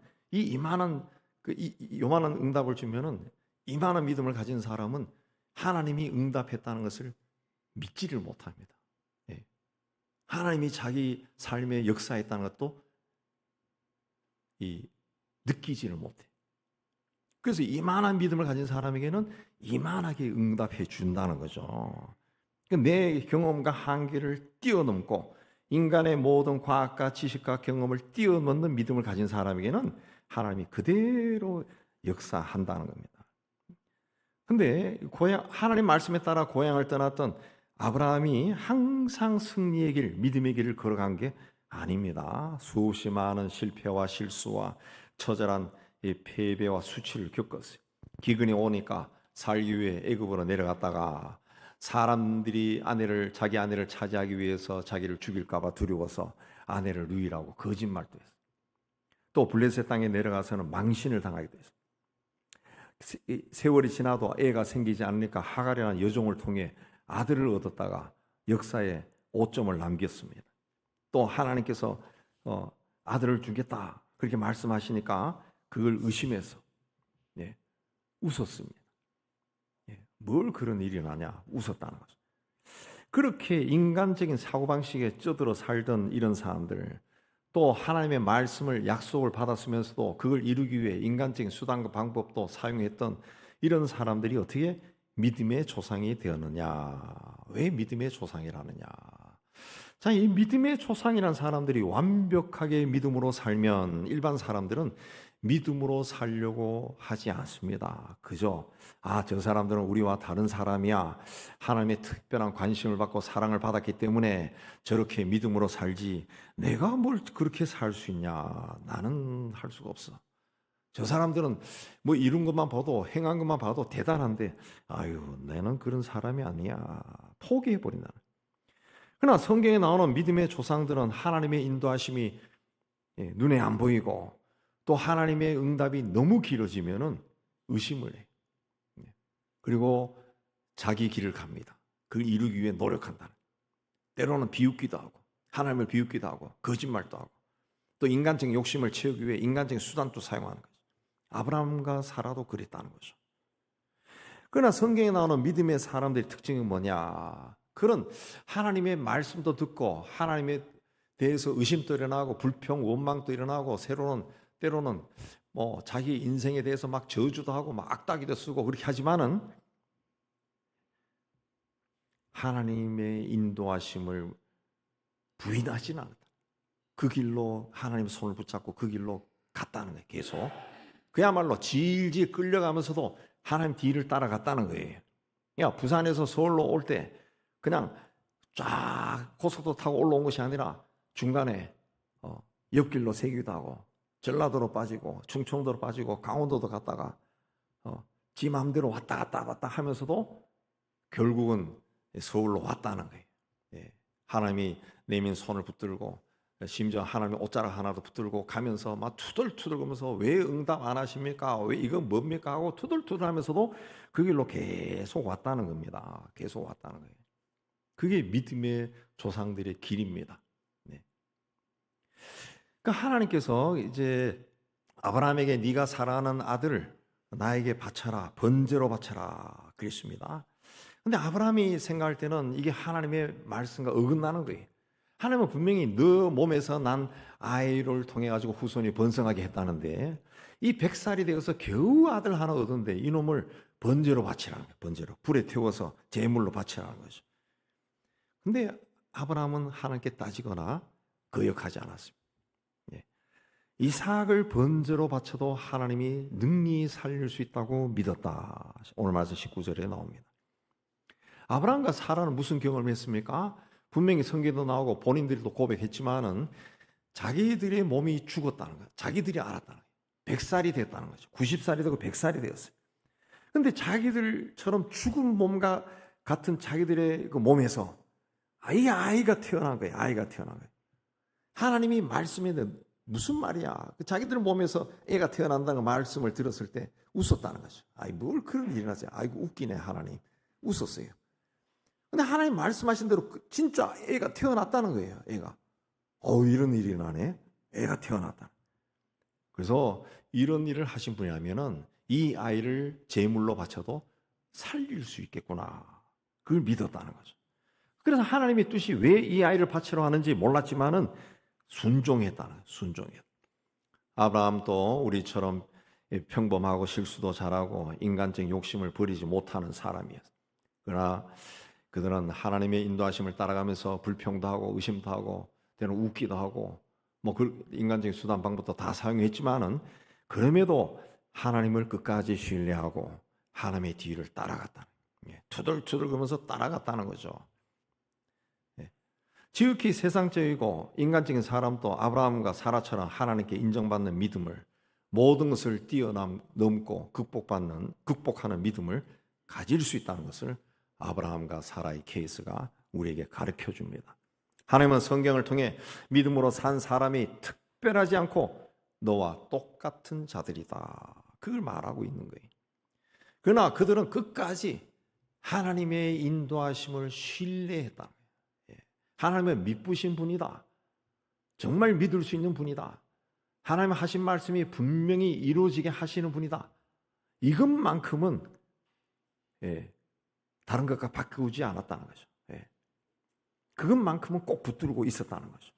요만한 응답을 주면은 이만한 믿음을 가진 사람은 하나님이 응답했다는 것을 믿지를 못합니다. 예. 하나님이 자기 삶에 역사했다는 것도 느끼지를 못해. 그래서 이만한 믿음을 가진 사람에게는 이만하게 응답해 준다는 거죠. 내 경험과 한계를 뛰어넘고 인간의 모든 과학과 지식과 경험을 뛰어넘는 믿음을 가진 사람에게는 하나님이 그대로 역사한다는 겁니다. 근데 하나님 말씀에 따라 고향을 떠났던 아브라함이 항상 승리의 길, 믿음의 길을 걸어간 게 아닙니다. 수없이 많은 실패와 실수와 처절한 패배와 수치를 겪었어요. 기근이 오니까 살기 위해 애굽으로 내려갔다가 사람들이 자기 아내를 차지하기 위해서 자기를 죽일까 봐 두려워서 아내를 누이라고 거짓말도 했어요. 또 블레셋 땅에 내려가서는 망신을 당하기도 했어요. 세월이 지나도 애가 생기지 않으니까 하갈이라는 여종을 통해 아들을 얻었다가 역사에 오점을 남겼습니다. 또 하나님께서 아들을 주겠다 그렇게 말씀하시니까 그걸 의심해서 웃었습니다. 뭘 그런 일이 나냐 웃었다는 거죠. 그렇게 인간적인 사고방식에 쩌들어 살던 이런 사람들, 또 하나님의 말씀을 약속을 받았으면서도 그걸 이루기 위해 인간적인 수단과 방법도 사용했던 이런 사람들이 어떻게 믿음의 조상이 되었느냐? 왜 믿음의 조상이라느냐? 자, 이 믿음의 조상이라는 사람들이 완벽하게 믿음으로 살면 일반 사람들은 믿음으로 살려고 하지 않습니다. 그죠? 저 사람들은 우리와 다른 사람이야. 하나님의 특별한 관심을 받고 사랑을 받았기 때문에 저렇게 믿음으로 살지. 내가 뭘 그렇게 살 수 있냐? 나는 할 수가 없어. 저 사람들은 뭐 이룬 것만 봐도, 행한 것만 봐도 대단한데, 나는 그런 사람이 아니야. 포기해버린다. 그러나 성경에 나오는 믿음의 조상들은 하나님의 인도하심이 눈에 안 보이고 또 하나님의 응답이 너무 길어지면은 의심을 해. 그리고 자기 길을 갑니다. 그걸 이루기 위해 노력한다. 때로는 비웃기도 하고 하나님을 비웃기도 하고 거짓말도 하고 또 인간적인 욕심을 채우기 위해 인간적인 수단도 사용하는 거죠. 아브라함과 사라도 그랬다는 거죠. 그러나 성경에 나오는 믿음의 사람들의 특징이 뭐냐? 그런 하나님의 말씀도 듣고 하나님에 대해서 의심도 일어나고 불평, 원망도 일어나고 때로는 뭐 자기 인생에 대해서 막 저주도 하고 막 악다기도 쓰고 그렇게 하지만은 하나님의 인도하심을 부인하지는 않았다. 그 길로 하나님 손을 붙잡고 그 길로 갔다는 거예요. 계속 그야말로 질질 끌려가면서도 하나님 뒤를 따라갔다는 거예요. 부산에서 서울로 올 때 그냥 쫙 고속도로 타고 올라온 것이 아니라 중간에 옆길로 새기도 하고 전라도로 빠지고 충청도로 빠지고 강원도도 갔다가 지 마음대로 왔다 갔다 하면서도 결국은 서울로 왔다는 거예요. 하나님이 내민 손을 붙들고 심지어 하나님의 옷자락 하나도 붙들고 가면서 막 투덜투덜거면서 왜 응답 안 하십니까? 왜 이건 뭡니까? 하고 투덜투덜하면서도 그 길로 계속 왔다는 겁니다. 계속 왔다는 거예요. 그게 믿음의 조상들의 길입니다. 그러니까 하나님께서 이제 아브라함에게 네가 사랑하는 아들을 나에게 바쳐라, 번제로 바쳐라 그랬습니다. 근데 아브라함이 생각할 때는 이게 하나님의 말씀과 어긋나는 거예요. 하나님은 분명히 너 몸에서 난 아이를 통해 가지고 후손이 번성하게 했다는데 이 100살이 되어서 겨우 아들 하나 얻었는데 이놈을 번제로 바치라는 거예요. 번제로 불에 태워서 제물로 바치라는 거죠. 근데 아브라함은 하나님께 따지거나 거역하지 않았습니다. 이삭을 번제로 바쳐도 하나님이 능히 살릴 수 있다고 믿었다. 오늘 말씀 19절에 나옵니다. 아브라함과 사라는 무슨 경험을 했습니까? 분명히 성경도 나오고 본인들도 고백했지만은 자기들의 몸이 죽었다는 거예요. 자기들이 알았다는 거예요. 100살이 됐다는 거죠. 90살이 되고 100살이 되었어요. 그런데 자기들처럼 죽은 몸과 같은 자기들의 그 몸에서 아이가 태어난 거예요. 아이가 태어난 거예요. 하나님이 말씀했는데 무슨 말이야? 자기들 몸에서 애가 태어난다는 말씀을 들었을 때 웃었다는 거죠. 뭘 그런 일이 나지? 아이고 웃기네 하나님. 웃었어요. 근데 하나님 말씀하신 대로 진짜 애가 태어났다는 거예요. 애가. 이런 일이 나네. 애가 태어났다. 그래서 이런 일을 하신 분이라면은 이 아이를 제물로 바쳐도 살릴 수 있겠구나. 그걸 믿었다는 거죠. 그래서 하나님의 뜻이 왜 이 아이를 바치러 하는지 몰랐지만은 순종했다는 거예요. 순종했다. 아브라함도 우리처럼 평범하고 실수도 잘하고 인간적 욕심을 버리지 못하는 사람이었어요. 그러나 그들은 하나님의 인도하심을 따라가면서 불평도 하고 의심도 하고 때로는 웃기도 하고 그 인간적인 수단 방법도 다 사용했지만은 그럼에도 하나님을 끝까지 신뢰하고 하나님의 뒤를 따라갔다. 투덜투덜 그러면서 따라갔다는 거죠. 지극히 세상적이고 인간적인 사람도 아브라함과 사라처럼 하나님께 인정받는 믿음을 모든 것을 뛰어넘고 극복하는 믿음을 가질 수 있다는 것을 아브라함과 사라의 케이스가 우리에게 가르쳐 줍니다. 하나님은 성경을 통해 믿음으로 산 사람이 특별하지 않고 너와 똑같은 자들이다. 그걸 말하고 있는 거예요. 그러나 그들은 끝까지 하나님의 인도하심을 신뢰했다. 하나님은 믿으신 분이다. 정말 믿을 수 있는 분이다. 하나님 하신 말씀이 분명히 이루어지게 하시는 분이다. 이것만큼은 다른 것과 바꾸지 않았다는 거죠. 그것만큼은 꼭 붙들고 있었다는 거죠.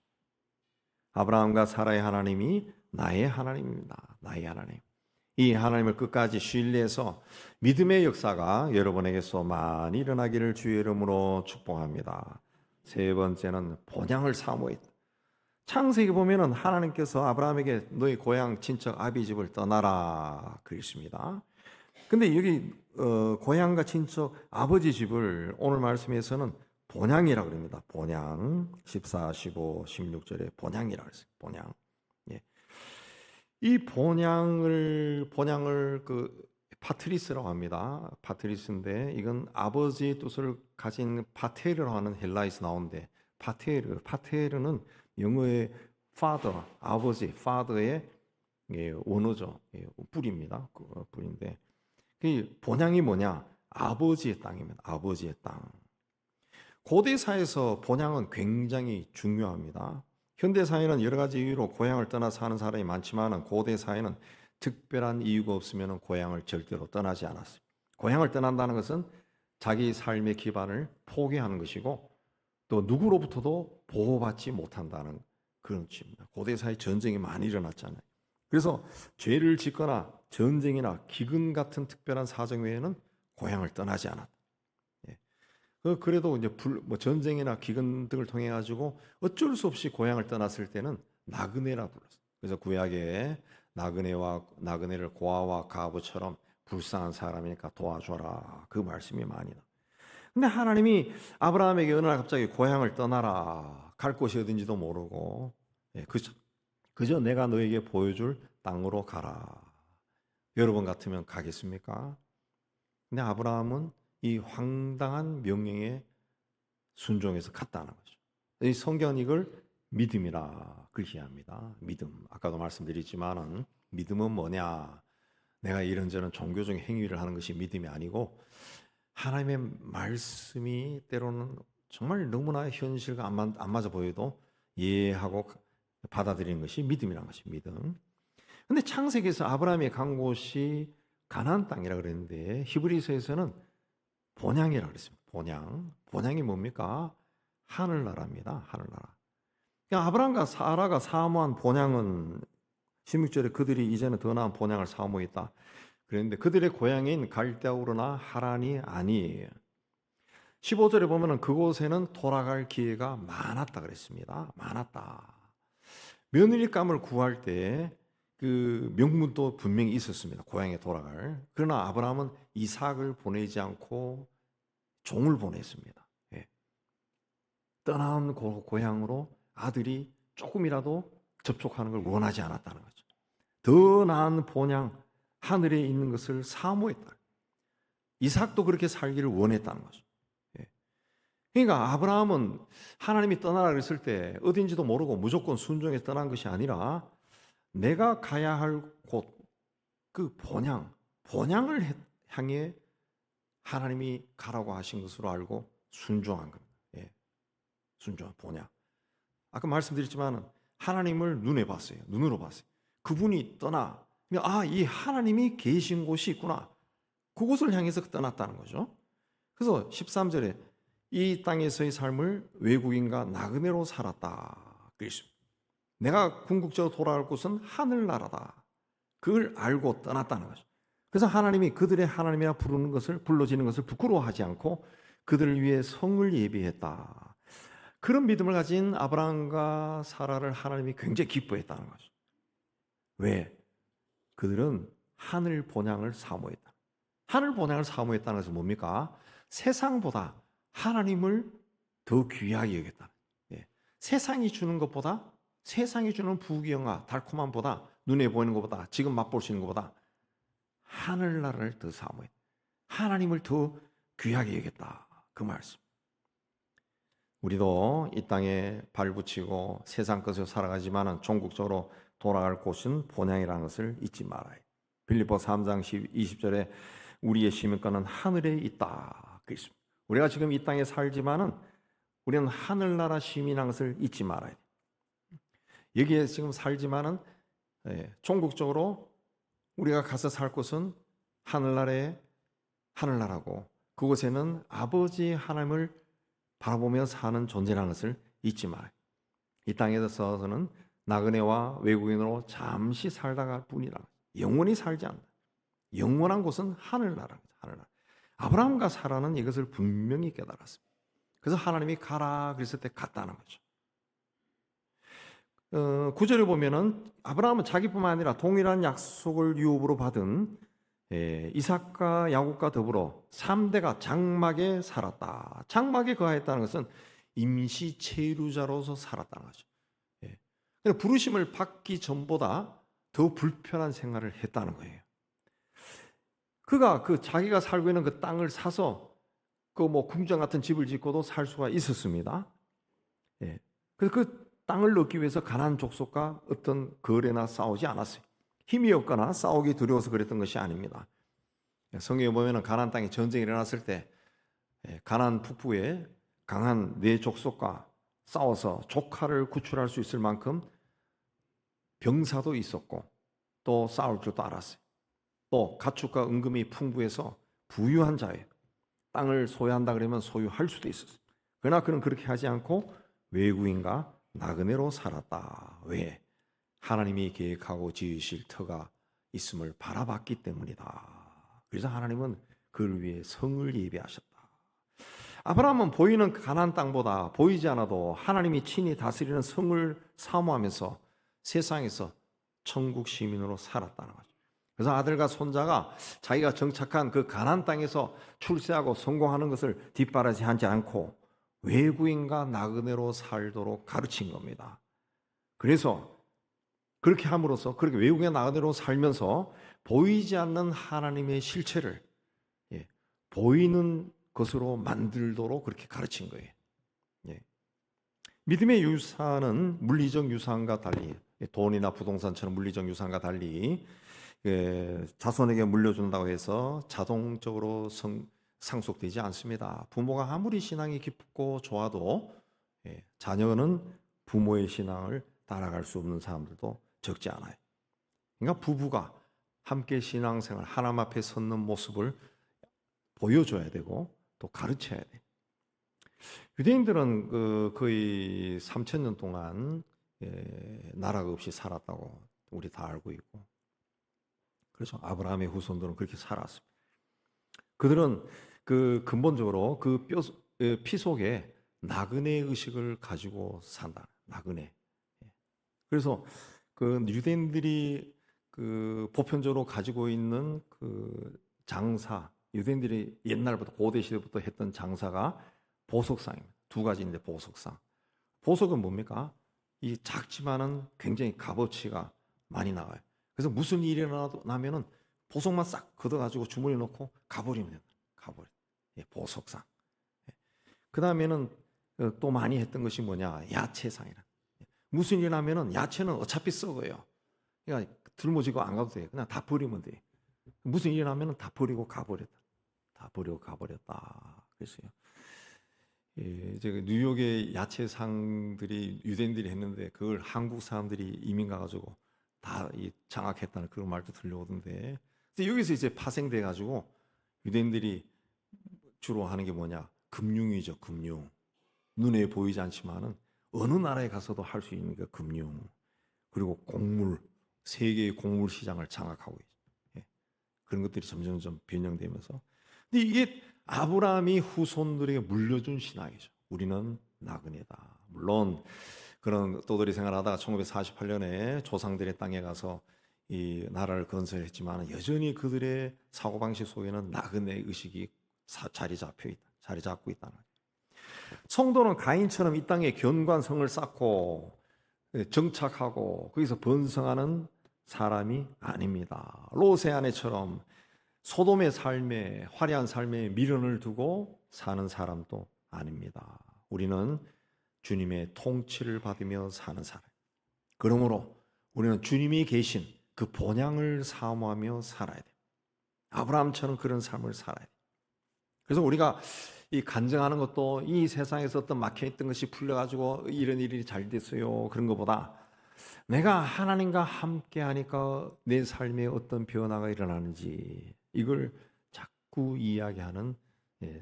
아브라함과 사라의 하나님이 나의 하나님입니다. 나의 하나님. 이 하나님을 끝까지 신뢰해서 믿음의 역사가 여러분에게서 많이 일어나기를 주의 이름으로 축복합니다. 세 번째는 본향을 사모했다. 창세기 보면은 하나님께서 아브라함에게 너희 고향 친척 아비 집을 떠나라 그랬습니다. 근데 여기 고향과 친척 아버지 집을 오늘 말씀에서는 본향이라고 그럽니다. 본향 14, 15, 16절에 본향이라고 했어요. 본향. 이 본향을 파트리스라고 합니다. 파트리스인데 이건 아버지의 뜻을 가진 파테르라고 하는 헬라에서 나오는데 파테르는 영어의 father, 아버지, father의 원어죠. 뿌리입니다. 뿌리인데 그 본향이 뭐냐? 아버지의 땅입니다. 아버지의 땅. 고대사에서 본향은 굉장히 중요합니다. 현대사회는 여러 가지 이유로 고향을 떠나 사는 사람이 많지만 고대사회는 특별한 이유가 없으면 고향을 절대로 떠나지 않았어요. 고향을 떠난다는 것은 자기 삶의 기반을 포기하는 것이고 또 누구로부터도 보호받지 못한다는 그런 뜻입니다. 고대사회 전쟁이 많이 일어났잖아요. 그래서 죄를 짓거나 전쟁이나 기근 같은 특별한 사정 외에는 고향을 떠나지 않았다. 그래도 이제 전쟁이나 기근 등을 통해 가지고 어쩔 수 없이 고향을 떠났을 때는 나그네라 불렀어요. 그래서 구약에 나그네를 고아와 가부처럼 불쌍한 사람이니까 도와줘라. 그 말씀이 많이 나. 근데 하나님이 아브라함에게 어느 날 갑자기 고향을 떠나라. 갈 곳이 어딘지도 모르고 그저 내가 너에게 보여줄 땅으로 가라. 여러분 같으면 가겠습니까? 근데 아브라함은 이 황당한 명령에 순종해서 갔다는 거죠. 이 성경은 이걸 믿음이라 글씨합니다. 믿음. 아까도 말씀드렸지만은 믿음은 뭐냐? 내가 이런저런 종교적인 행위를 하는 것이 믿음이 아니고 하나님의 말씀이 때로는 정말 너무나 현실과 안 맞아 보여도 이해하고 받아들이는 것이 믿음이라는 것이 믿음. 근데 창세기에서 아브라함이 간 곳이 가나안 땅이라 그랬는데 히브리서에서는 본향이라고 그랬습니다. 본향이 뭡니까? 하늘나라입니다. 하늘나라. 그러니까 아브라함과 사라가 사모한 본향은 16절에 그들이 이제는 더 나은 본향을 사모했다. 그랬는데 그들의 고향인 갈대아우르나 하란이 아니에요. 15절에 보면은 그곳에는 돌아갈 기회가 많았다 그랬습니다. 많았다. 며느리감을 구할 때 그 명분도 분명히 있었습니다. 고향에 돌아갈. 그러나 아브라함은 이삭을 보내지 않고 종을 보냈습니다. 예. 떠난 고향으로 아들이 조금이라도 접촉하는 걸 원하지 않았다는 거죠. 더 나은 본향, 하늘에 있는 것을 사모했다. 이삭도 그렇게 살기를 원했다는 거죠. 예. 그러니까 아브라함은 하나님이 떠나라 그랬을 때 어딘지도 모르고 무조건 순종해서 떠난 것이 아니라 내가 가야 할 곳, 그 본향을 향해 하나님이 가라고 하신 것으로 알고 순종한 겁니다. 예. 순종, 본향. 아까 말씀드렸지만 하나님을 눈으로 봤어요. 그분이 떠나, 이 하나님이 계신 곳이 있구나. 그곳을 향해서 떠났다는 거죠. 그래서 13절에 이 땅에서의 삶을 외국인과 나그네로 살았다. 그랬습니다. 내가 궁극적으로 돌아갈 곳은 하늘나라다. 그걸 알고 떠났다는 거죠. 그래서 하나님이 그들의 하나님이라 불러지는 것을 부끄러워하지 않고 그들을 위해 성을 예비했다. 그런 믿음을 가진 아브라함과 사라를 하나님이 굉장히 기뻐했다는 거죠. 왜? 그들은 하늘 본향을 사모했다. 하늘 본향을 사모했다는 것은 뭡니까? 세상보다 하나님을 더 귀하게 여겼다. 예. 세상이 주는 것보다, 세상이 주는 부귀영화, 달콤함보다, 눈에 보이는 것보다, 지금 맛볼 수 있는 것보다 하늘나라를 더 사모했다. 하나님을 더 귀하게 여겼다. 그 말씀. 우리도 이 땅에 발붙이고 세상 것으로 살아가지만 종국적으로 돌아갈 곳은 본향이라는 것을 잊지 말아야 해. 빌립보 3장 20절에 우리의 시민권은 하늘에 있다. 그렇습니다. 우리가 지금 이 땅에 살지만은 우리는 하늘나라 시민이라는 것을 잊지 말아야 돼. 여기에 지금 살지만은 종국적으로 우리가 가서 살 곳은 하늘나라고 그곳에는 아버지 하나님을 바라보며 사는 존재라는 것을 잊지 말아요. 이 땅에서는 나그네와 외국인으로 잠시 살다가 뿐이라. 영원히 살지 않는다. 영원한 곳은 하늘나라입니다. 하늘나라. 아브라함과 사라는 이것을 분명히 깨달았습니다. 그래서 하나님이 가라 그랬을 때 갔다는 거죠. 9절에 보면은 아브라함은 자기뿐만 아니라 동일한 약속을 유업으로 받은 이삭과 야곱과 더불어 3대가 장막에 살았다. 장막에 거하였다는 것은 임시 체류자로서 살았다는 거죠. 부르심을 받기 전보다 더 불편한 생활을 했다는 거예요. 그가 자기가 살고 있는 그 땅을 사서 궁전 같은 집을 짓고도 살 수가 있었습니다. 그래서 그 땅을 얻기 위해서 가나안 족속과 어떤 거래나 싸우지 않았어요. 힘이 없거나 싸우기 두려워서 그랬던 것이 아닙니다. 성경에 보면 가나안 땅에 전쟁이 일어났을 때 가나안 북부에 강한 네 족속과 싸워서 조카를 구출할 수 있을 만큼 병사도 있었고 또 싸울 줄도 알았어요. 또 가축과 은금이 풍부해서 부유한 자예요. 땅을 소유한다 그러면 소유할 수도 있었어요. 그러나 그는 그렇게 하지 않고 외국인과 나그네로 살았다. 왜? 하나님이 계획하고 지으실 터가 있음을 바라봤기 때문이다. 그래서 하나님은 그를 위해 성을 예비하셨다. 아브라함은 보이는 가나안 땅보다 보이지 않아도 하나님이 친히 다스리는 성을 사모하면서 세상에서 천국 시민으로 살았다는 거죠. 그래서 아들과 손자가 자기가 정착한 그 가나안 땅에서 출세하고 성공하는 것을 뒷바라지하지 않고 외국인과 나그네로 살도록 가르친 겁니다. 그래서 그렇게 함으로써 그렇게 외국인 나그네로 살면서 보이지 않는 하나님의 실체를 보이는 것으로 만들도록 그렇게 가르친 거예요. 믿음의 유산은 물리적 유산과 달리 돈이나 부동산처럼 물리적 유산과 달리 자손에게 물려준다고 해서 자동적으로 상속되지 않습니다. 부모가 아무리 신앙이 깊고 좋아도 자녀는 부모의 신앙을 따라갈 수 없는 사람들도 적지 않아요. 그러니까 부부가 함께 신앙생활 하나님 앞에 섰는 모습을 보여줘야 되고 또 가르쳐야 돼. 유대인들은 거의 3,000년 동안 나라가 없이 살았다고 우리 다 알고 있고, 그래서 아브라함의 후손들은 그렇게 살았습니다. 그들은 근본적으로 피 속에 나그네 의식을 가지고 산다. 나그네. 그래서 그 유대인들이 그 보편적으로 가지고 있는 그 장사, 유대인들이 옛날부터 고대 시대부터 했던 장사가 보석상입니다. 두 가지인데 보석상. 보석은 뭡니까? 이 작지만은 굉장히 값어치가 많이 나가요. 그래서 무슨 일이 나면은 보석만 싹 걷어가지고 주머니에 넣고 가버리면 됩니다. 가버려. 예, 보석상. 예. 그 다음에는 또 많이 했던 것이 뭐냐? 야채상이라. 무슨 일 하면은 야채는 어차피 썩어요. 그러니까 들모지고 안 가도 돼요. 그냥 다 버리면 돼요. 무슨 일 하면은 다 버리고 가버렸다. 다 버리고 가버렸다. 그랬어요. 예, 제가 뉴욕의 야채상들이 유대인들이 했는데 그걸 한국 사람들이 이민 가가지고 다 장악했다는 그런 말도 들려오던데. 근데 여기서 이제 파생돼 가지고 유대인들이 주로 하는 게 뭐냐? 금융이죠, 금융. 눈에 보이지 않지만은 어느 나라에 가서도 할 수 있는 게 금융. 그리고 곡물, 세계의 곡물 시장을 장악하고 있죠. 예. 그런 것들이 점점 변형되면서. 근데 이게 아브라함이 후손들에게 물려준 신앙이죠. 우리는 나그네다. 물론 그런 떠돌이 생활하다가 1948년에 조상들의 땅에 가서 이 나라를 건설했지만 여전히 그들의 사고방식 속에는 나그네 의식이 자리 잡고 있다는 거예요. 성도는 가인처럼 이 땅에 견고한 성을 쌓고 정착하고 거기서 번성하는 사람이 아닙니다. 롯의 아내처럼 소돔의 삶에 화려한 삶에 미련을 두고 사는 사람도 아닙니다. 우리는 주님의 통치를 받으며 사는 사람. 그러므로 우리는 주님이 계신 그 본향을 사모하며 살아야 돼요. 아브라함처럼 그런 삶을 살아야 돼요. 그래서 우리가 이 간증하는 것도 이 세상에서 어떤 막혀있던 것이 풀려가지고 이런 일이 잘 됐어요. 그런 것보다 내가 하나님과 함께 하니까 내 삶에 어떤 변화가 일어나는지 이걸 자꾸 이야기하는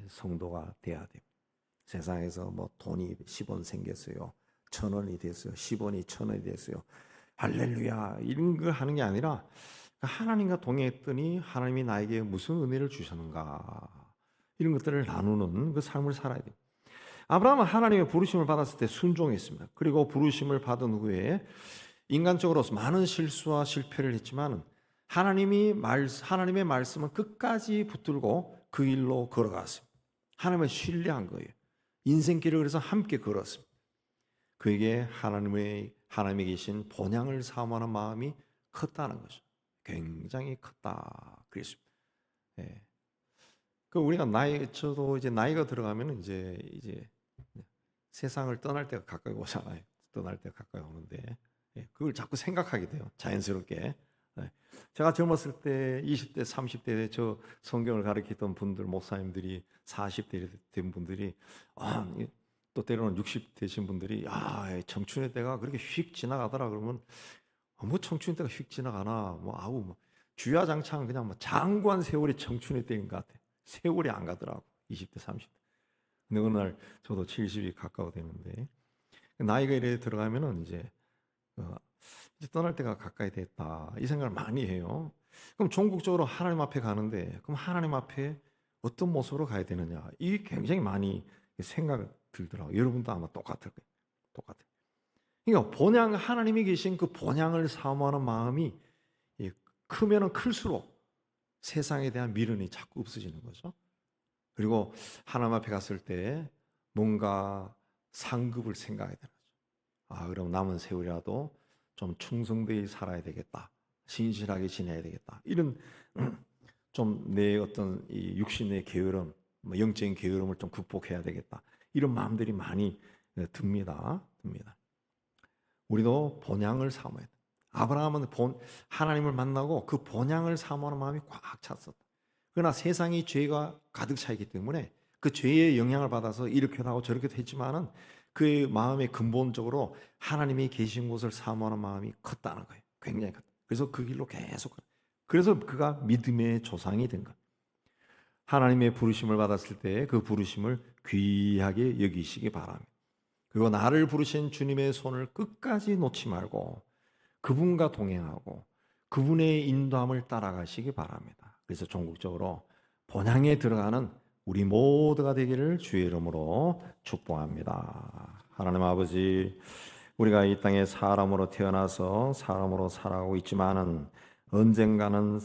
성도가 돼야 돼요. 세상에서 뭐 돈이 10원 생겼어요. 1,000원이 됐어요. 10원이 1,000원이 됐어요. 할렐루야 이런 거 하는 게 아니라 하나님과 동행했더니 하나님이 나에게 무슨 은혜를 주셨는가 이런 것들을 나누는 그 삶을 살아야 돼요. 아브라함은 하나님의 부르심을 받았을 때 순종했습니다. 그리고 부르심을 받은 후에 인간적으로 많은 실수와 실패를 했지만 하나님의 말씀은 끝까지 붙들고 그 길로 걸어갔습니다. 하나님을 신뢰한 거예요. 인생길을 그래서 함께 걸었습니다. 그에게 하나님에 계신 본향을 사모하는 마음이 컸다는 거죠. 굉장히 컸다 그랬습니다. 예. 그 우리가 저도 이제 나이가 들어가면 이제 세상을 떠날 때가 가까이 오잖아요. 떠날 때가 가까이 오는데 그걸 자꾸 생각하게 돼요. 자연스럽게. 제가 젊었을 때 20대, 30대 저 성경을 가르치던 분들, 목사님들이 40대 된 분들이 또 때로는 60 되신 분들이 청춘의 때가 그렇게 휙 지나가더라 그러면 뭐 청춘의 때가 휙 지나가나 뭐 주야장창 그냥 뭐 장구한 세월이 청춘의 때인 것 같아. 세월이 안 가더라고. 20대, 30대. 근데 어느 날 저도 70이 가까워 되는데 나이가 이래 들어가면은 이제 떠날 때가 가까이 됐다. 이 생각을 많이 해요. 그럼 종국적으로 하나님 앞에 가는데 그럼 하나님 앞에 어떤 모습으로 가야 되느냐. 이게 굉장히 많이 생각이 들더라고요. 여러분도 아마 똑같을 거예요. 똑같아요. 그러니까 하나님이 계신 그 본향을 사모하는 마음이 크면은 클수록 세상에 대한 미련이 자꾸 없어지는 거죠. 그리고 하나님 앞에 갔을 때 뭔가 상급을 생각해야 되는 거죠. 그럼 남은 세월이라도 좀 충성되게 살아야 되겠다. 신실하게 지내야 되겠다. 이런 좀 내 어떤 이 육신의 게으름, 영적인 게으름을 좀 극복해야 되겠다. 이런 마음들이 많이 듭니다. 우리도 본향을 사모해야 돼. 아브라함은 하나님을 만나고 그 본향을 사모하는 마음이 꽉 찼었다. 그러나 세상이 죄가 가득 차 있기 때문에 그 죄의 영향을 받아서 이렇게도 하고 저렇게도 했지만은 그의 마음의 근본적으로 하나님이 계신 곳을 사모하는 마음이 컸다는 거예요. 굉장히 컸다. 그래서 그 길로 계속 그래서 그가 믿음의 조상이 된 거예요. 하나님의 부르심을 받았을 때 그 부르심을 귀하게 여기시기 바랍니다. 그리고 나를 부르신 주님의 손을 끝까지 놓지 말고 그분과 동행하고 그분의 인도함을 따라가시기 바랍니다. 그래서 종국적으로 본향에 들어가는 우리 모두가 되기를 주의 이름으로 축복합니다. 하나님 아버지, 우리가 이 땅에 사람으로 태어나서 사람으로 살아가고 있지만은 언젠가는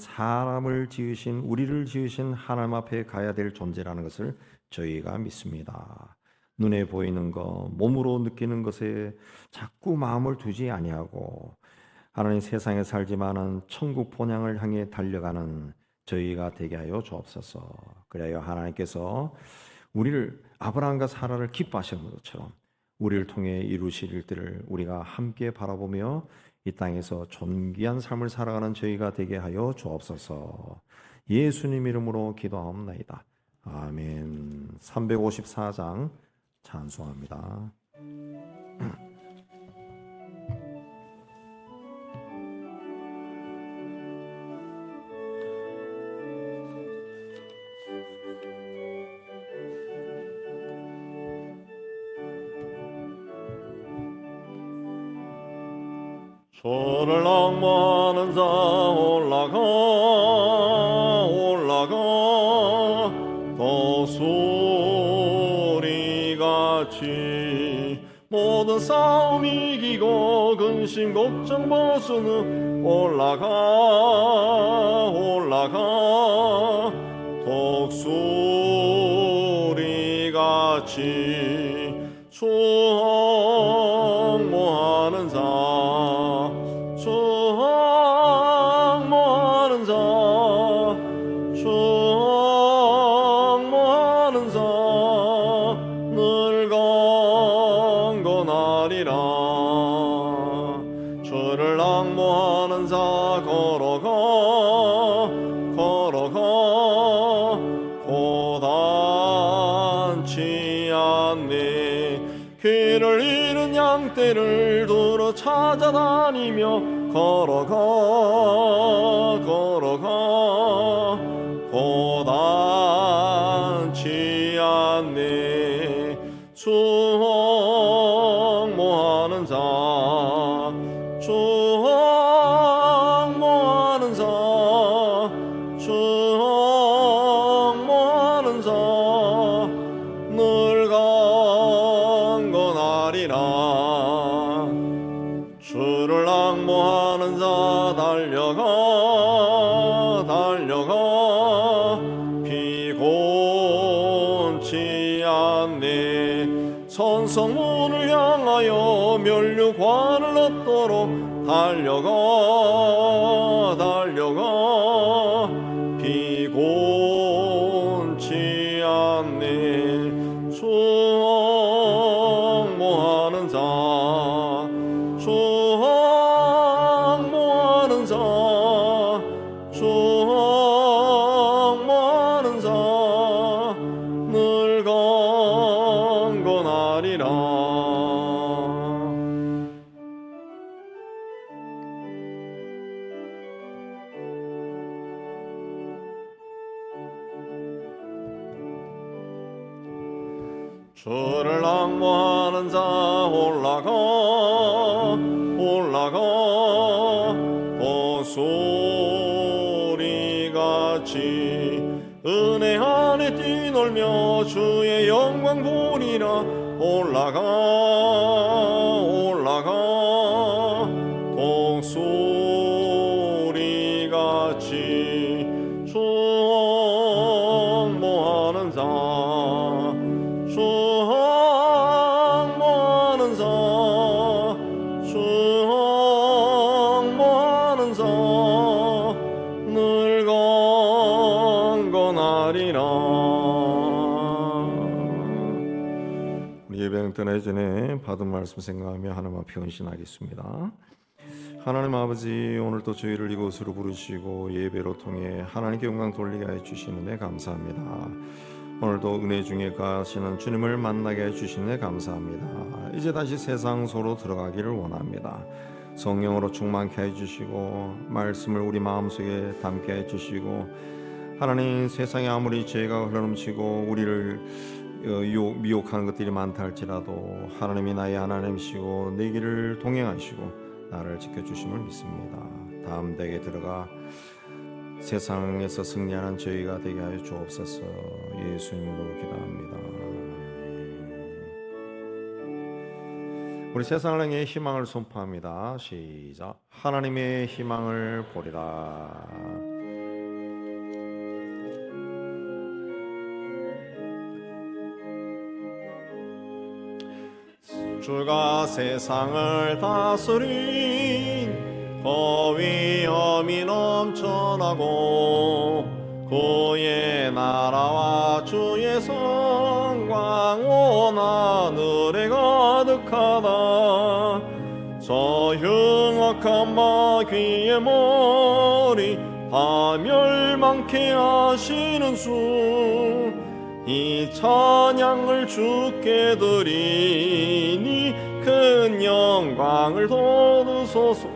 우리를 지으신 하나님 앞에 가야 될 존재라는 것을 저희가 믿습니다. 눈에 보이는 것, 몸으로 느끼는 것에 자꾸 마음을 두지 아니하고 하나님 세상에 살지만은 천국 본향을 향해 달려가는 저희가 되게 하여 주옵소서. 그래야 하나님께서 우리를 아브라함과 사라를 기뻐하시는 것처럼 우리를 통해 이루실 일들을 우리가 함께 바라보며 이 땅에서 존귀한 삶을 살아가는 저희가 되게 하여 주옵소서. 예수님 이름으로 기도하옵나이다. 아멘. 354장 찬송합니다. 주를 낭만하는 자 올라가 더 소리같이 모든 싸움 이기고 근심 걱정 벗은 후 올라가 독소리같이 추앙모하는 자 늘 강건하리라. 주를 낭모하는 자 걸어가 고단치 않네. 길을 잃은 양떼를 두루 찾아다니며 걸어가 고단치 않네. 추앙모하는 자 늘 강건하리라. 주를 낭모하는 자 달려가 피곤치 않네. 천성문을 향하여 면류관을 얻도록 달려가 피곤치 않네. 추앙모하는 자 늘 강건하리라. 주를 낭모하는 자 올라가 소리같이 은혜 안에 뛰놀며 주의 영광 보리라. 올라가 독소리같이 추앙모하는 자 늘 강건하리라. 우리 예배당 떠나기 전에 받은 말씀 생각하며 하나님 앞에 헌신하겠습니다. 하나님 아버지, 오늘도 저희를 이곳으로 부르시고 예배로 통해 하나님께 영광 돌리게 해주시는데 감사합니다. 오늘도 은혜 중에 가시는 주님을 만나게 해주시는데 감사합니다. 이제 다시 세상 소로 들어가기를 원합니다. 성령으로 충만케 해주시고 말씀을 우리 마음속에 담게 해주시고 하나님, 세상에 아무리 죄가 흘러넘치고 우리를 미혹하는 것들이 많다 할지라도 하나님이 나의 하나님이시고 내 길을 동행하시고 나를 지켜주심을 믿습니다. 다음 댁에 들어가 세상에서 승리하는 저희가 되게 하여 주옵소서. 예수님으로 기도합니다. 우리 세상을 향해 희망을 선포합니다. 시작. 하나님의 희망을 보리라. 주가 세상을 다스린 위엄이 넘쳐나고 그의 나라와 주의 성광 온 하늘에 가득하다. 저 흉악한 마귀의 머리 다 멸망케 하시는 수, 이 찬양을 주께 드리니 큰 영광을 거두소서.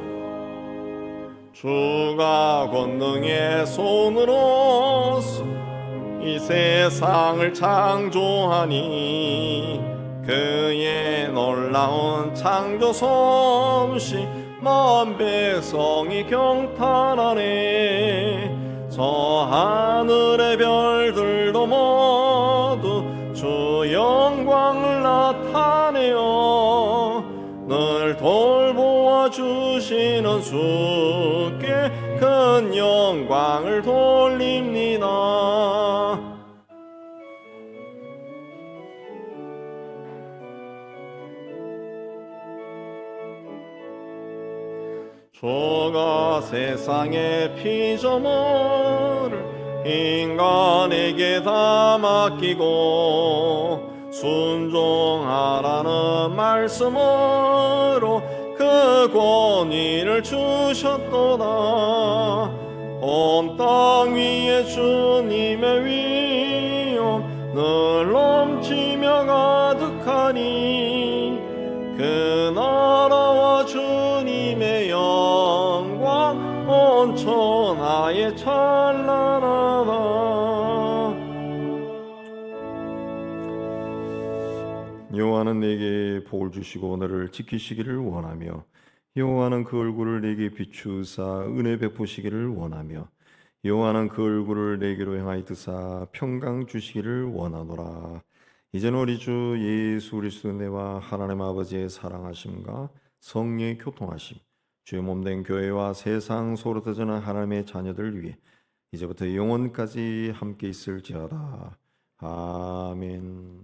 주가 권능의 손으로서 이 세상을 창조하니 그의 놀라운 창조 솜씨 만 백성이 경탄하네. 저 하늘의 별들도 모두 주 영광을 나타내어 늘 돌보아 주시는 주께 큰 영광을 돌립니다. 주가 세상의 피조물을 인간에게 다 맡기고 순종하라는 말씀으로 그 권위를 주셨도다. 온 땅 위에 주님의 위엄 늘 넘치며 가득하니 그 나라와 주님의 영광 온 천하에 찬란하다. 여호와는 내게 복을 주시고 너를 지키시기를 원하며 여호와는 그 얼굴을 내게 비추사 은혜 베푸시기를 원하며 여호와는 그 얼굴을 내게로 향하여 드사 평강 주시기를 원하노라. 이제는 우리 주 예수 그리스도 은혜와 하나님 아버지의 사랑하심과 성령의 교통하심, 주의 몸된 교회와 세상 소로 터지는 하나님의 자녀들 위해 이제부터 영원까지 함께 있을지어다. 아멘.